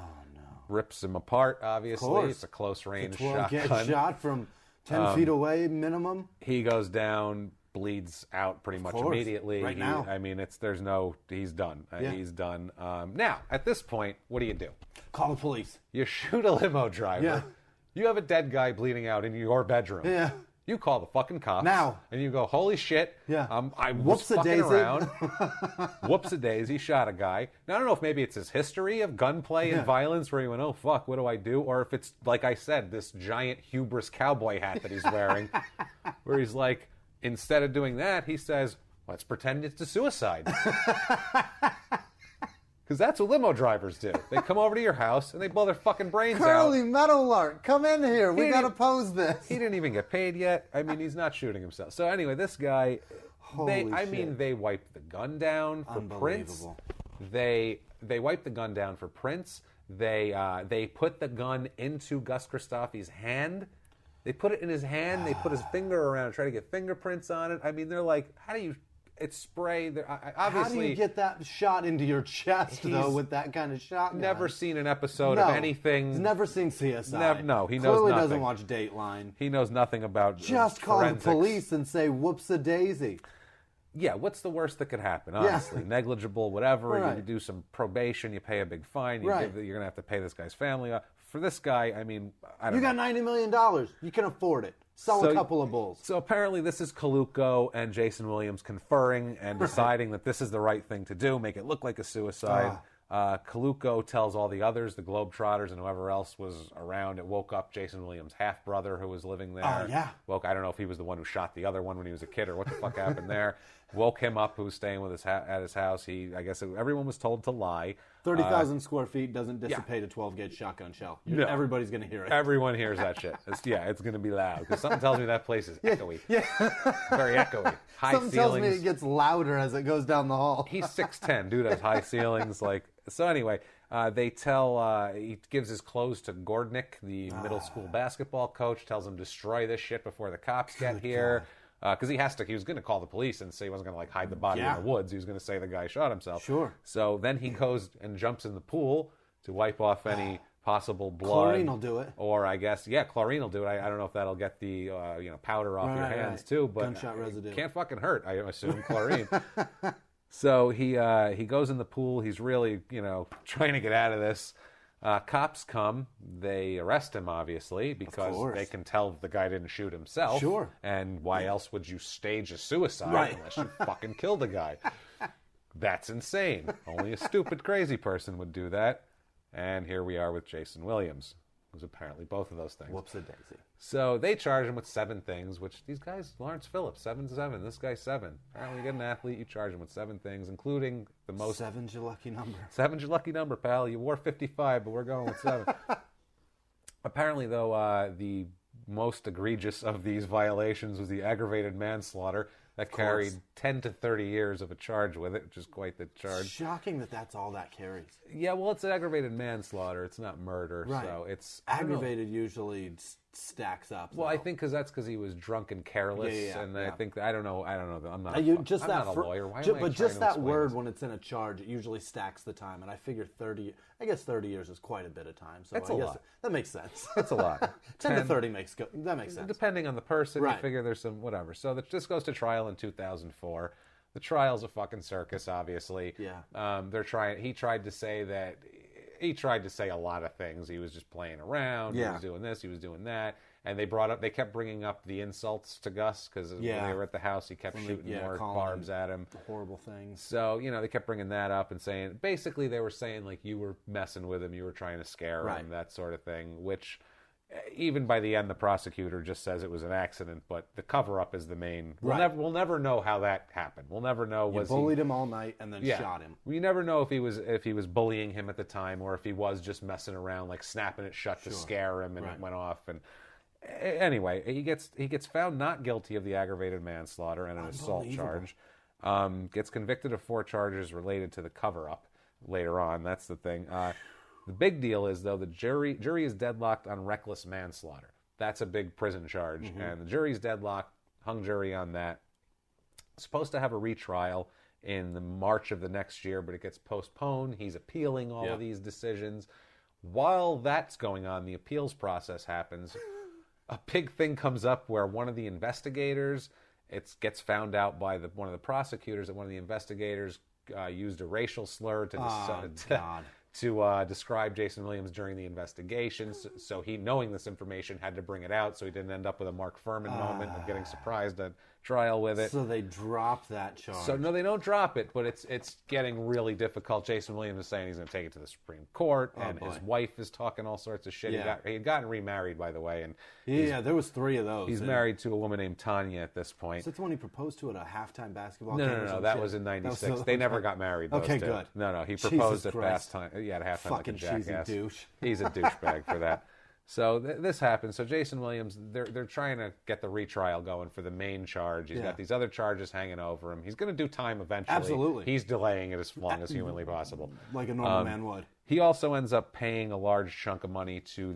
rips him apart, obviously. It's a close-range shotgun. Shot from 10 feet away, minimum. He goes down, bleeds out pretty much immediately. Right now. I mean, he's done. He's done. Now, at this point, what do you do? Call the police. You shoot a limo driver. Yeah. You have a dead guy bleeding out in your bedroom. Yeah. You call the fucking cops. Now. And you go, holy shit. Yeah. I was fucking Whoops-a-daisy. around. Whoops-a-daisy, shot a guy. Now, I don't know if maybe it's his history of gunplay and violence where he went, oh, fuck, what do I do? Or if it's, like I said, this giant hubris cowboy hat that he's wearing, where he's like, instead of doing that, he says, let's pretend it's a suicide. Because that's what limo drivers do. They come over to your house and they blow their fucking brains Curly out. Meadowlark, come in here. We got to pose this. He didn't even get paid yet. I mean, he's not shooting himself. So anyway, this guy, they wiped the gun down for Prince. They wiped the gun down for Prince. They put the gun into Gus Christophe's hand. They put it in his hand. They put his finger around it, try to get fingerprints on it. I mean, they're like, how do you... It's spray. Obviously, how do you get that shot into your chest, though, with that kind of shotgun? Never seen an episode of anything. He's never seen CSI. No, he knows Clearly nothing. Doesn't watch Dateline. He knows nothing about Just call forensics. the police and say, whoops-a-daisy. Yeah, what's the worst that could happen, honestly? Negligible, whatever. Right. You do some probation, you pay a big fine, you're going to have to pay this guy's family off. For this guy, I mean, I don't know. You got $90 million. You can afford it. Sell a couple of bulls. So apparently this is Coluco and Jayson Williams conferring and deciding that this is the right thing to do, make it look like a suicide. Coluco tells all the others, the Globetrotters and whoever else was around. It woke up Jayson Williams' half-brother who was living there. I don't know if he was the one who shot the other one when he was a kid or what the fuck happened there. Woke him up, who was staying with at his house. Everyone was told to lie. 30,000 square feet doesn't dissipate a 12-gauge shotgun shell. No. Everybody's going to hear it. Everyone hears that shit. It's going to be loud. Because something tells me that place is echoey. Yeah. Very echoey. High something ceilings. Tells me it gets louder as it goes down the hall. He's 6'10". Dude has high ceilings. So anyway, he gives his clothes to Gordnick, the middle school basketball coach, tells him destroy this shit before the cops get here. Because he was going to call the police and say he wasn't going to hide the body in the woods. He was going to say the guy shot himself. Sure. So then he goes and jumps in the pool to wipe off any possible blood. Chlorine will do it. Or I guess, chlorine will do it. I don't know if that'll get the powder off your hands too. But gunshot residue. Can't fucking hurt, I assume, chlorine. So he goes in the pool. He's really, trying to get out of this. Cops come. They arrest him, obviously, because they can tell the guy didn't shoot himself. Sure. And why else would you stage a suicide unless you fucking killed the guy? That's insane. Only a stupid, crazy person would do that. And here we are with Jayson Williams, who's apparently both of those things. Whoops-a-daisy. So they charge him with 7 things, which these guys, Lawrence Phillips, 7-7. This guy's 7. Apparently you get an athlete, you charge him with 7 things, including the most... 7's your lucky number. 7's your lucky number, pal. You wore 55, but we're going with 7. Apparently, though, the most egregious of these violations was the aggravated manslaughter that carried 10 to 30 years of a charge with it, which is quite the charge. Shocking that that's all that carries. Yeah, well, it's aggravated manslaughter. It's not murder, so it's... Aggravated usually stacks up. Well, I think because he was drunk and careless, and I think I don't know. I'm not. Just I'm that not a lawyer. Why but am I just that word this? When it's in a charge, it usually stacks the time, and I figure 30. I guess 30 years is quite a bit of time. So That's I a guess lot. That makes sense. That's a lot. 10 to 30 makes sense. Depending on the person, you figure there's some whatever. So this goes to trial in 2004. The trial's a fucking circus, obviously. Yeah. He tried to say that. He tried to say a lot of things. He was just playing around. Yeah. He was doing this. He was doing that. And they kept bringing up the insults to Gus because when they were at the house, he kept shooting more barbs at him. Horrible things. So, they kept bringing that up and saying, basically they were saying like you were messing with him, you were trying to scare him, that sort of thing, which even by the end, the prosecutor just says it was an accident, but the cover-up is the main. We'll never know how that happened. We'll never know. You bullied him all night and then shot him. We never know if he was bullying him at the time or if he was just messing around, like snapping it shut to scare him, and it went off. And anyway, he gets found not guilty of the aggravated manslaughter and an assault charge. Gets convicted of 4 charges related to the cover-up later on. That's the thing. The big deal is, though, the jury is deadlocked on reckless manslaughter. That's a big prison charge, and the jury's deadlocked, hung jury on that. Supposed to have a retrial in the March of the next year, but it gets postponed. He's appealing all of these decisions. While that's going on, the appeals process happens. A big thing comes up where one of the investigators, it gets found out by one of the prosecutors that one of the investigators used a racial slur to describe Jayson Williams during the investigation. So he, knowing this information, had to bring it out so he didn't end up with a Mark Furman moment of getting surprised at trial with it. So they dropped that charge. So no, they don't drop it, but it's getting really difficult. Jayson Williams is saying he's going to take it to the Supreme Court, and his wife is talking all sorts of shit. Yeah. He had gotten remarried, by the way, and there was 3 of those. he's married to a woman named Tanya at this point. Is that the one he proposed to at a halftime basketball No, game? no, that was in '96. They never got married. Those Okay, two. good. No, he proposed Jesus at halftime. Yeah, at halftime, fucking like a jackass. cheesy douche. He's a douchebag for that. So this happens. So Jayson Williams, they're trying to get the retrial going for the main charge. He's got these other charges hanging over him. He's going to do time eventually. Absolutely. He's delaying it as long as humanly possible, like a normal man would. He also ends up paying a large chunk of money to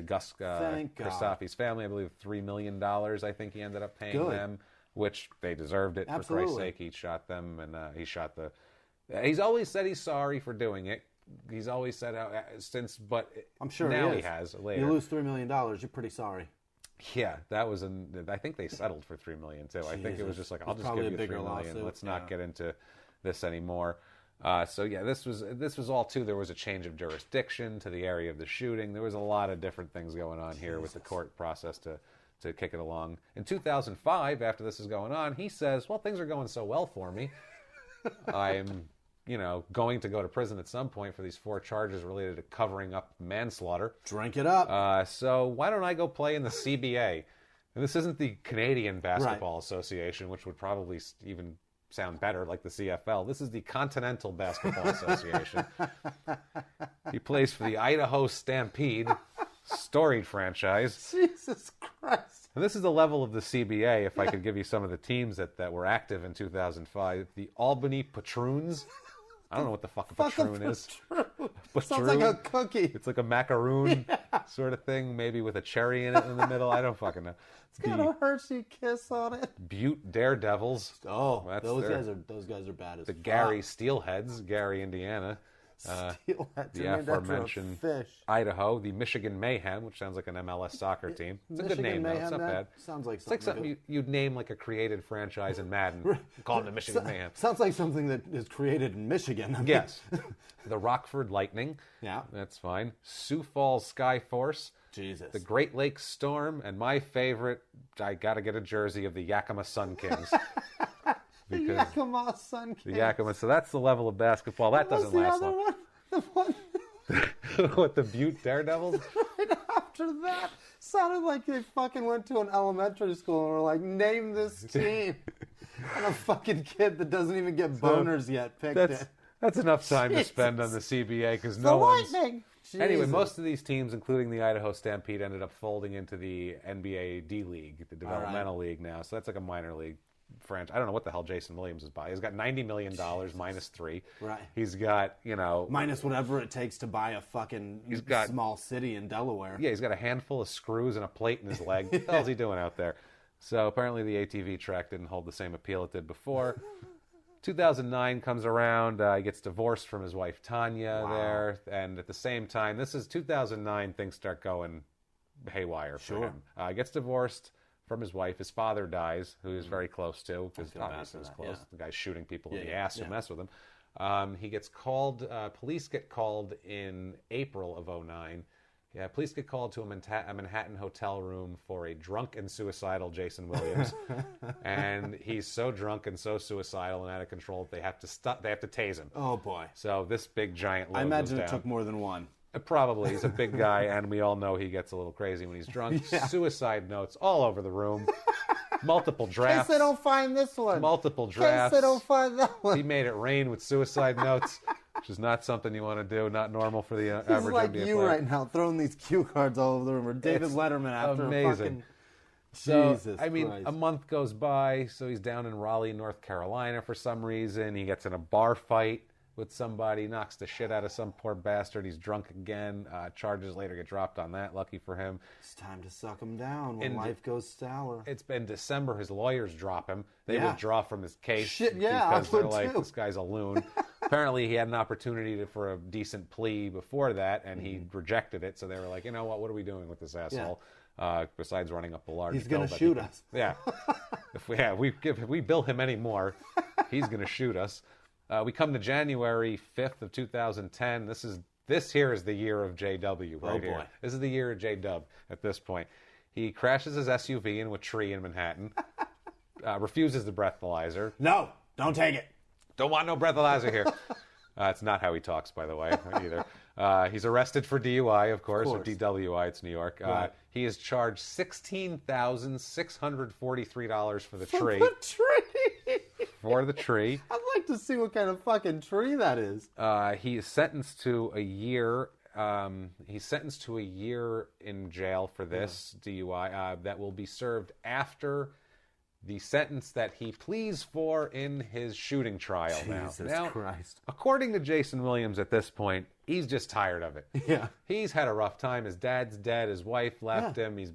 Gus Christophe's family. I believe $3 million. I think he ended up paying them, which they deserved it. Absolutely. For Christ's sake, he shot them, and he shot the. He's always said he's sorry for doing it. He's always said but I'm sure now he has later. You lose $3 million, you're pretty sorry. Yeah, that was I think they settled for $3 million too. I think it was just like, I'll just give you $3 million. Lawsuit. Let's not get into this anymore. So yeah, this was all too. There was a change of jurisdiction to the area of the shooting. There was a lot of different things going on here with the court process to kick it along. In 2005, after this is going on, he says, "Well, things are going so well for me. I'm." Going to go to prison at some point for these 4 charges related to covering up manslaughter. Drink it up. So why don't I go play in the CBA? And this isn't the Canadian Basketball Association, which would probably even sound better, like the CFL. This is the Continental Basketball Association. He plays for the Idaho Stampede, storied franchise. Jesus Christ. And this is the level of the CBA, if I could give you some of the teams that were active in 2005. The Albany Patroons. I don't know what the fuck a patroon is. Sounds like a cookie. It's like a macaroon sort of thing, maybe with a cherry in it in the middle. I don't fucking know. It's got a Hershey kiss on it. Butte Daredevils. Oh, those guys are bad as the fuck. Gary Steelheads, Gary, Indiana. The aforementioned Idaho, the Michigan Mayhem, which sounds like an MLS soccer team. It's a good name, though. It's not bad. Sounds like it's like something you'd name like a created franchise in Madden. Call it the Michigan Mayhem. Sounds like something that is created in Michigan. Yes. The Rockford Lightning. Yeah. That's fine. Sioux Falls Sky Force. Jesus. The Great Lakes Storm. And my favorite, I got to get a jersey of the Yakima Sun Kings. The Yakima Sun Kings. The Yakima. So that's the level of basketball. That doesn't last long. The one. What, the Butte Daredevils? Right after that, sounded like they fucking went to an elementary school and were like, name this team. And a fucking kid that doesn't even get boners yet picked it. That's enough time to spend on the CBA because the Lightning. Anyway, most of these teams, including the Idaho Stampede, ended up folding into the NBA D-League, the developmental league now. So that's like a minor league franchise. I don't know what the hell Jayson Williams is buying. He's got $90 million minus 3. Right. He's got, minus whatever it takes to buy a fucking small city in Delaware. Yeah, he's got a handful of screws and a plate in his leg. What the hell's he doing out there? So apparently the ATV track didn't hold the same appeal it did before. 2009 comes around. He gets divorced from his wife Tanya there. And at the same time, this is 2009, things start going haywire for him. He gets divorced from his wife. His father dies, who he's very close to, because obviously he's close. The guy's shooting people in the ass who mess with him. He gets called, police get called in April of 2009. Yeah, police get called to a Manhattan hotel room for a drunk and suicidal Jayson Williams. And he's so drunk and so suicidal and out of control that they have to tase him. Oh, boy. So this big giant load I imagine goes it down. took more than one. Probably. He's a big guy, and we all know he gets a little crazy when he's drunk. Suicide notes all over the room. Multiple drafts. In case they don't find this one. Multiple drafts. In case they don't find that one. He made it rain with suicide notes, which is not something you want to do, not normal for the average He's like NBA you player. right now, throwing these cue cards all over the room. Or David Letterman after amazing. a fucking... So, Jesus Christ. A month goes by, so he's down in Raleigh, North Carolina for some reason. He gets in a bar fight with somebody, knocks the shit out of some poor bastard. He's drunk again. Charges later get dropped on that. Lucky for him. It's time to suck him down when life goes sour. It's been December. His lawyers drop him. They withdraw from his case because they're like, this guy's a loon. Apparently, he had an opportunity for a decent plea before that, and he rejected it. So they were like, you know what are we doing with this asshole? Besides running up a large bill. He's going to shoot us. Yeah. If we bill him any more, he's going to shoot us. We come to January 5th of 2010. This here is the year of JW right here. This is the year of JW at this point. He crashes his SUV into a tree in Manhattan, refuses the breathalyzer. No, don't take it. Don't want no breathalyzer here. It's not how he talks, by the way, either. He's arrested for DUI, of course, or DWI. It's New York. Right. He is charged $16,643 for the tree. For the tree? For the tree. I'd like to see what kind of fucking tree that is. He is sentenced to a year. He's sentenced to a year in jail for this DUI that will be served after the sentence that he pleads for in his shooting trial. Jesus Christ. According to Jayson Williams at this point, he's just tired of it. Yeah. He's had a rough time. His dad's dead. His wife left him. He's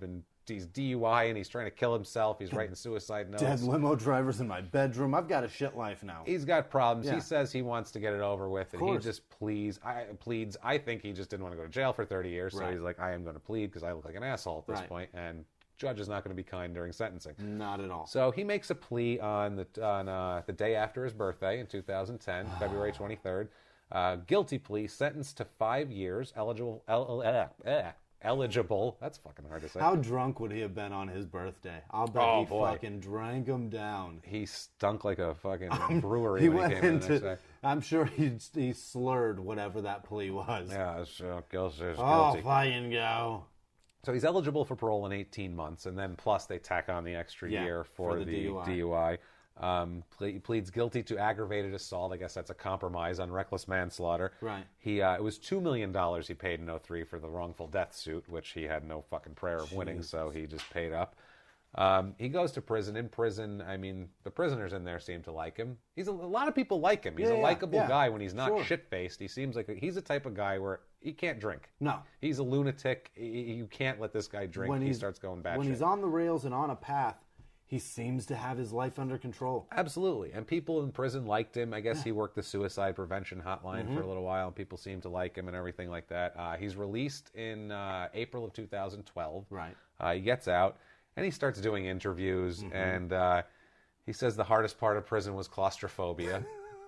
DUI and he's trying to kill himself. He's writing suicide notes. Dead limo drivers in my bedroom. I've got a shit life now. He's got problems. Yeah. He says he wants to get it over with, and he just pleads. I think he just didn't want to go to jail for 30 years, so he's like, I am going to plead because I look like an asshole at this point, and judge is not going to be kind during sentencing. Not at all. So he makes a plea on the day after his birthday in 2010, February 23rd. Guilty plea, sentenced to 5 years, eligible. That's fucking hard to say. How drunk would he have been on his birthday? I'll bet fucking drank him down. He stunk like a fucking brewery when he came in the next day. I'm sure he slurred whatever that plea was. Yeah, so guilty. Oh, fucking go. So he's eligible for parole in 18 months, and then plus they tack on the extra year for the DUI. He pleads guilty to aggravated assault. I guess that's a compromise on reckless manslaughter. Right. It was $2 million he paid in 2003 for the wrongful death suit, which he had no fucking prayer of winning, so he just paid up. He goes to prison. In prison, I mean, the prisoners in there seem to like him. A lot of people like him. He's a likable guy when he's not shit-faced. He seems like he's the type of guy where he can't drink. No. He's a lunatic. You can't let this guy drink. He starts going batshit. When he's on the rails and on a path, he seems to have his life under control. Absolutely. And people in prison liked him. I guess he worked the suicide prevention hotline for a little while, and people seemed to like him and everything like that. He's released in April of 2012. Right. He gets out, and he starts doing interviews, and he says the hardest part of prison was claustrophobia.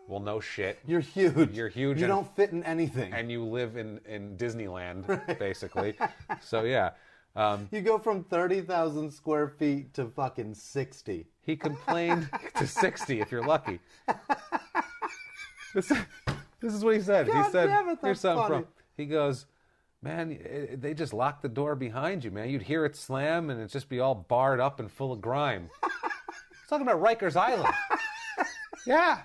Well, no shit. You're huge. You're huge. You don't fit in anything. And you live in Disneyland, basically. So, yeah. You go from 30,000 square feet to fucking 60. He complained to 60 if you're lucky. This is what he said. God he said, damn it, here's that's something funny. he goes, man, they just locked the door behind you, man. You'd hear it slam and it'd just be all barred up and full of grime. He's talking about Rikers Island. Yeah.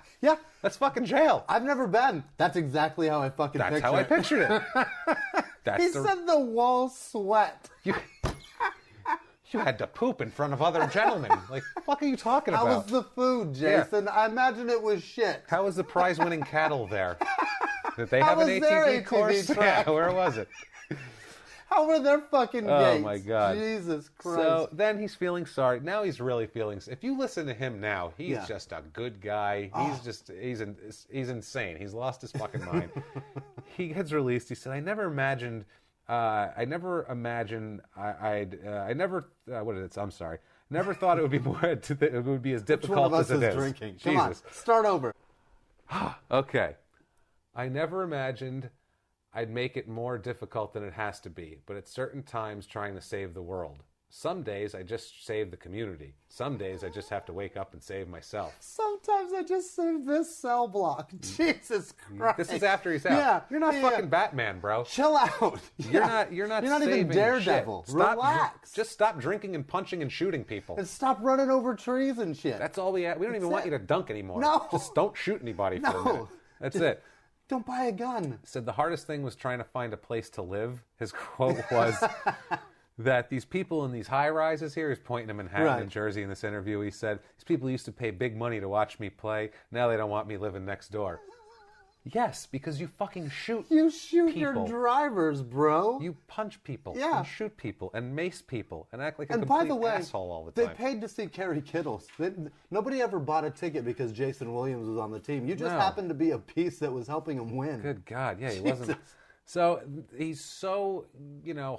That's fucking jail. I've never been. That's exactly how I fucking pictured it. That's how I pictured it. He said the walls sweat. You had to poop in front of other gentlemen. Like, what the fuck are you talking about? How was the food, Jason? I imagine it was shit. How was the prize-winning cattle there? Did they have an ATV course? Track? Yeah, where was it? How were their fucking gates? Oh, my God. Jesus Christ. So then he's feeling sorry. Now he's really feeling... If you listen to him now, he's just a good guy. He's insane. He's lost his fucking mind. He gets released. He said, I never imagined... Never thought it would be it would be as difficult as it is. Drinking? Jesus. Come on, start over. Okay. I never imagined I'd make it more difficult than it has to be, but at certain times trying to save the world. Some days I just save the community. Some days I just have to wake up and save myself. Sometimes I just save this cell block. Jesus Christ. This is after he's out. Yeah, You're not fucking Batman, bro. Chill out. You're not even Daredevil. Shit. Relax. Just stop drinking and punching and shooting people. And stop running over trees and shit. That's all we have. We don't even want you to dunk anymore. No. Just don't shoot anybody for a minute. That's it. Don't buy a gun. Said the hardest thing was trying to find a place to live. His quote was that these people in these high-rises here, he's pointing to Manhattan and Jersey in this interview, he said, these people used to pay big money to watch me play. Now they don't want me living next door. Yes, because you fucking shoot You shoot people. your drivers, bro. You punch people Yeah. and shoot people and mace people and act like a And complete by the way, asshole all the they time. paid to see Kerry Kittles. Nobody ever bought a ticket because Jayson Williams was on the team. You just No. happened to be a piece that was helping him win. Good God, yeah, he Jesus. wasn't. So he's so,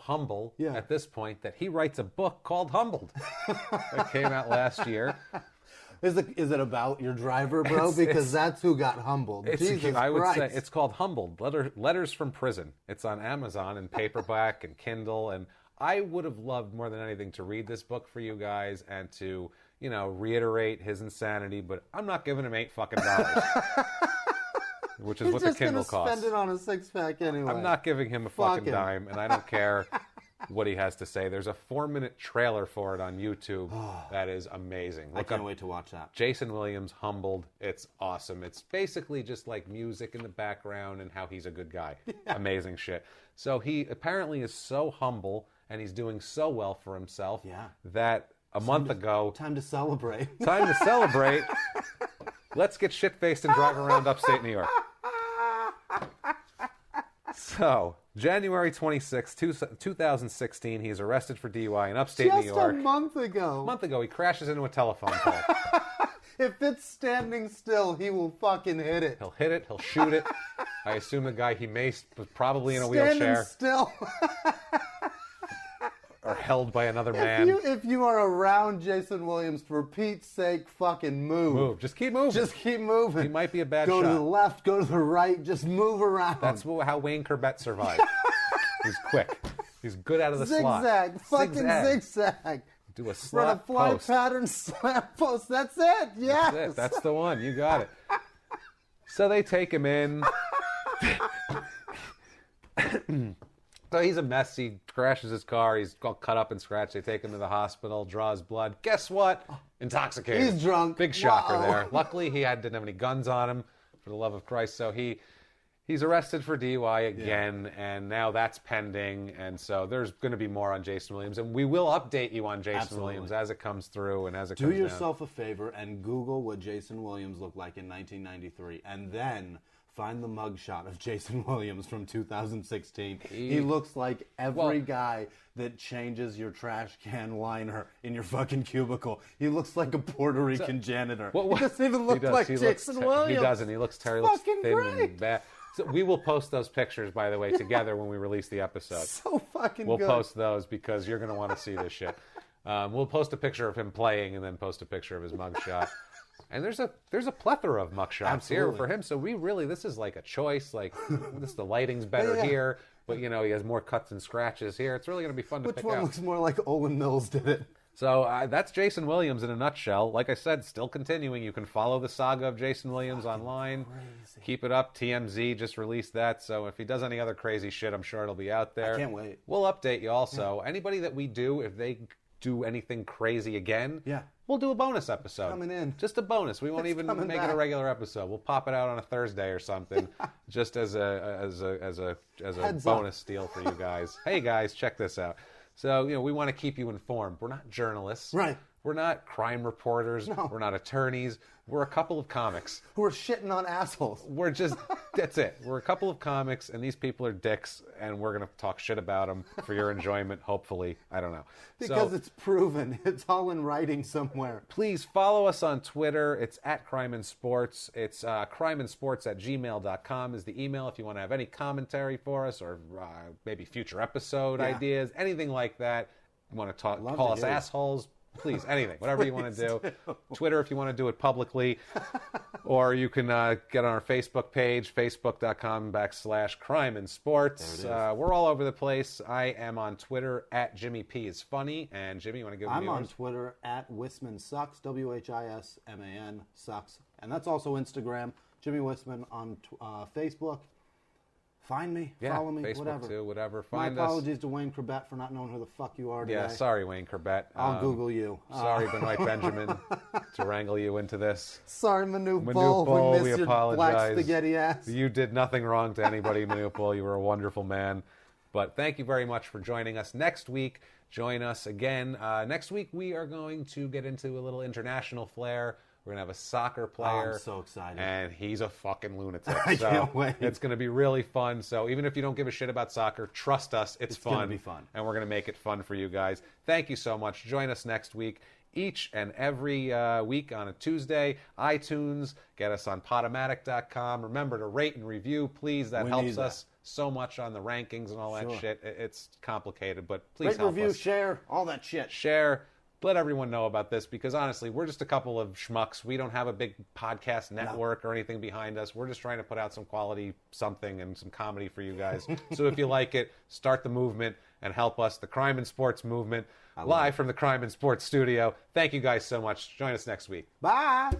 humble at this point that he writes a book called Humbled that came out last year. Is it about your driver, bro? Because that's who got humbled. Jesus I would Christ. say it's called Humbled, Letters from Prison. It's on Amazon in paperback and Kindle, and I would have loved more than anything to read this book for you guys and to, reiterate his insanity, but I'm not giving him $8 which is what the Kindle costs. He's just going to spend it on a 6-pack anyway. I'm not giving him a fucking dime, and I don't care what he has to say. There's a 4-minute trailer for it on YouTube that is amazing. I can't wait to watch that. Jayson Williams, Humbled. It's awesome. It's basically just like music in the background and how he's a good guy. Yeah. Amazing shit. So he apparently is so humble and he's doing so well for himself that a month ago... Time to celebrate. Time to celebrate. Let's get shit-faced and drive around upstate New York. So, January 26, 2016, he's arrested for DUI in upstate New York. Just a month ago. A month ago, he crashes into a telephone pole. If it's standing still, he will fucking hit it. He'll hit it. He'll shoot it. I assume the guy he maced was probably in a wheelchair. Standing still. Or held by another man. If you are around Jayson Williams, for Pete's sake, fucking move. Move. Just keep moving. Just keep moving. He might be a bad shot. Go to the left, go to the right, just move around. That's how Wayne Corbett survived. He's quick. He's good out of the slot. Zigzag. Fucking zigzag. Do a slap Run a fly post. pattern, slap post. That's it. Yes. That's it. That's the one. You got it. So they take him in. So he's a mess. He crashes his car. He's all cut up and scratched. They take him to the hospital, draws blood. Guess what? Intoxicated. He's drunk. Big shocker there. Luckily, he didn't have any guns on him, for the love of Christ. So he's arrested for DUI again, and now that's pending. And so there's going to be more on Jayson Williams. And we will update you on Jayson Williams as it comes through and as it comes down. Do yourself a favor and Google what Jayson Williams looked like in 1993, and then... find the mugshot of Jayson Williams from 2016. He looks like every guy that changes your trash can liner in your fucking cubicle. He looks like a Puerto Rican janitor. He doesn't even look like Jayson Williams. He doesn't. He looks terrible. He looks thin and bad. So we will post those pictures, by the way, together when we release the episode. So fucking good. We'll good. Post those because you're going to want to see this shit. We'll post a picture of him playing and then post a picture of his mugshot. And there's a plethora of mugshots here for him. So this is like a choice. Like, the lighting's better here. But, he has more cuts and scratches here. It's really going to be fun to pick out. Which one looks more like Olin Mills did it? So that's Jayson Williams in a nutshell. Like I said, still continuing. You can follow the saga of Jayson Williams online. Crazy. Keep it up. TMZ just released that. So if he does any other crazy shit, I'm sure it'll be out there. I can't wait. We'll update you also. Yeah. Anybody that we do, if they do anything crazy again, we'll do a bonus episode. Coming in. Just a bonus. We won't even make it a regular episode. We'll pop it out on a Thursday or something, just as a bonus deal for you guys. Hey guys, check this out. So, we want to keep you informed. We're not journalists. Right. We're not crime reporters. No. We're not attorneys. We're a couple of comics. Who are shitting on assholes. We're just, that's it. We're a couple of comics, and these people are dicks, and we're going to talk shit about them for your enjoyment, hopefully. I don't know. Because it's proven. It's all in writing somewhere. Please follow us on Twitter. It's at crimeinsports. It's crimeinsports@gmail.com is the email if you want to have any commentary for us or maybe future episode ideas, anything like that. You want to call us assholes. Please, anything, whatever you want to do. Twitter, if you want to do it publicly. Or you can get on our Facebook page, facebook.com/crimeinsports. We're all over the place. I am on Twitter at Jimmie P is funny. And Jimmy, you want to give me yours? I'm on Twitter at Whisman Sucks, WHISMAN Sucks. And that's also Instagram, Jimmy Whisman on Facebook. Find me, follow me, Facebook whatever. Too, whatever. Find My apologies to Wayne Corbett for not knowing who the fuck you are today. Yeah, sorry, Wayne Corbett. I'll Google you. Sorry, Benoit Benjamin, to wrangle you into this. Sorry, Manute Bull. We miss your apologize. Black spaghetti ass. You did nothing wrong to anybody, Manute Bull. You were a wonderful man. But thank you very much for joining us. Next week, join us again. Next week, we are going to get into a little international flair. We're going to have a soccer player. I'm so excited. And he's a fucking lunatic. I can't wait. It's going to be really fun. So even if you don't give a shit about soccer, trust us, it's fun. It's going to be fun. And we're going to make it fun for you guys. Thank you so much. Join us next week. Each and every week on a Tuesday. iTunes. Get us on Podomatic.com. Remember to rate and review, please. That helps us so much on the rankings and all that shit. It's complicated, but please help us. Rate, review, share, all that shit. Share. let everyone know about this, because honestly, we're just a couple of schmucks. We don't have a big podcast network or anything behind us. We're just trying to put out some quality something and some comedy for you guys. So if you like it, start the movement and help us, the Crime and Sports movement, live from the Crime and Sports studio. Thank you guys so much. Join us next week. Bye.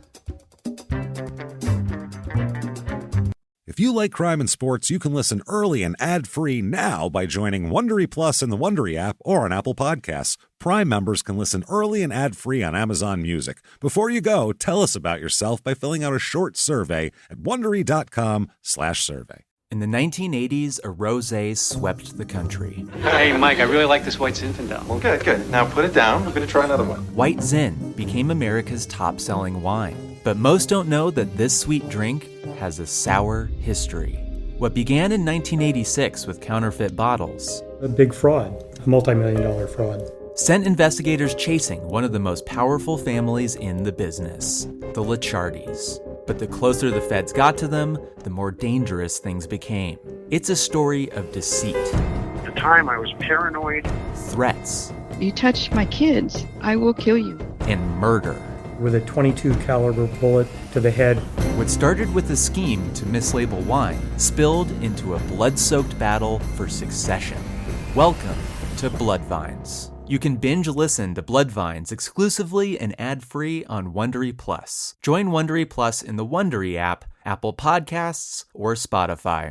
If you like Crime and Sports, you can listen early and ad-free now by joining Wondery Plus in the Wondery app or on Apple Podcasts. Prime members can listen early and ad-free on Amazon Music. Before you go, tell us about yourself by filling out a short survey at Wondery.com/survey. In the 1980s, a rosé swept the country. Hey, Mike, I really like this White Zinfandel. Well, good. Now put it down. I'm going to try another one. White Zin became America's top-selling wine. But most don't know that this sweet drink has a sour history. What began in 1986 with counterfeit bottles, a big fraud, a multi-million-dollar fraud, sent investigators chasing one of the most powerful families in the business, the Licciardis. But the closer the feds got to them, the more dangerous things became. It's a story of deceit. At the time, I was paranoid. Threats. You touch my kids, I will kill you. And murder. with a .22 caliber bullet to the head. What started with a scheme to mislabel wine spilled into a blood-soaked battle for succession. Welcome to Bloodvines. You can binge listen to Bloodvines exclusively and ad-free on Wondery Plus. Join Wondery Plus in the Wondery app, Apple Podcasts, or Spotify.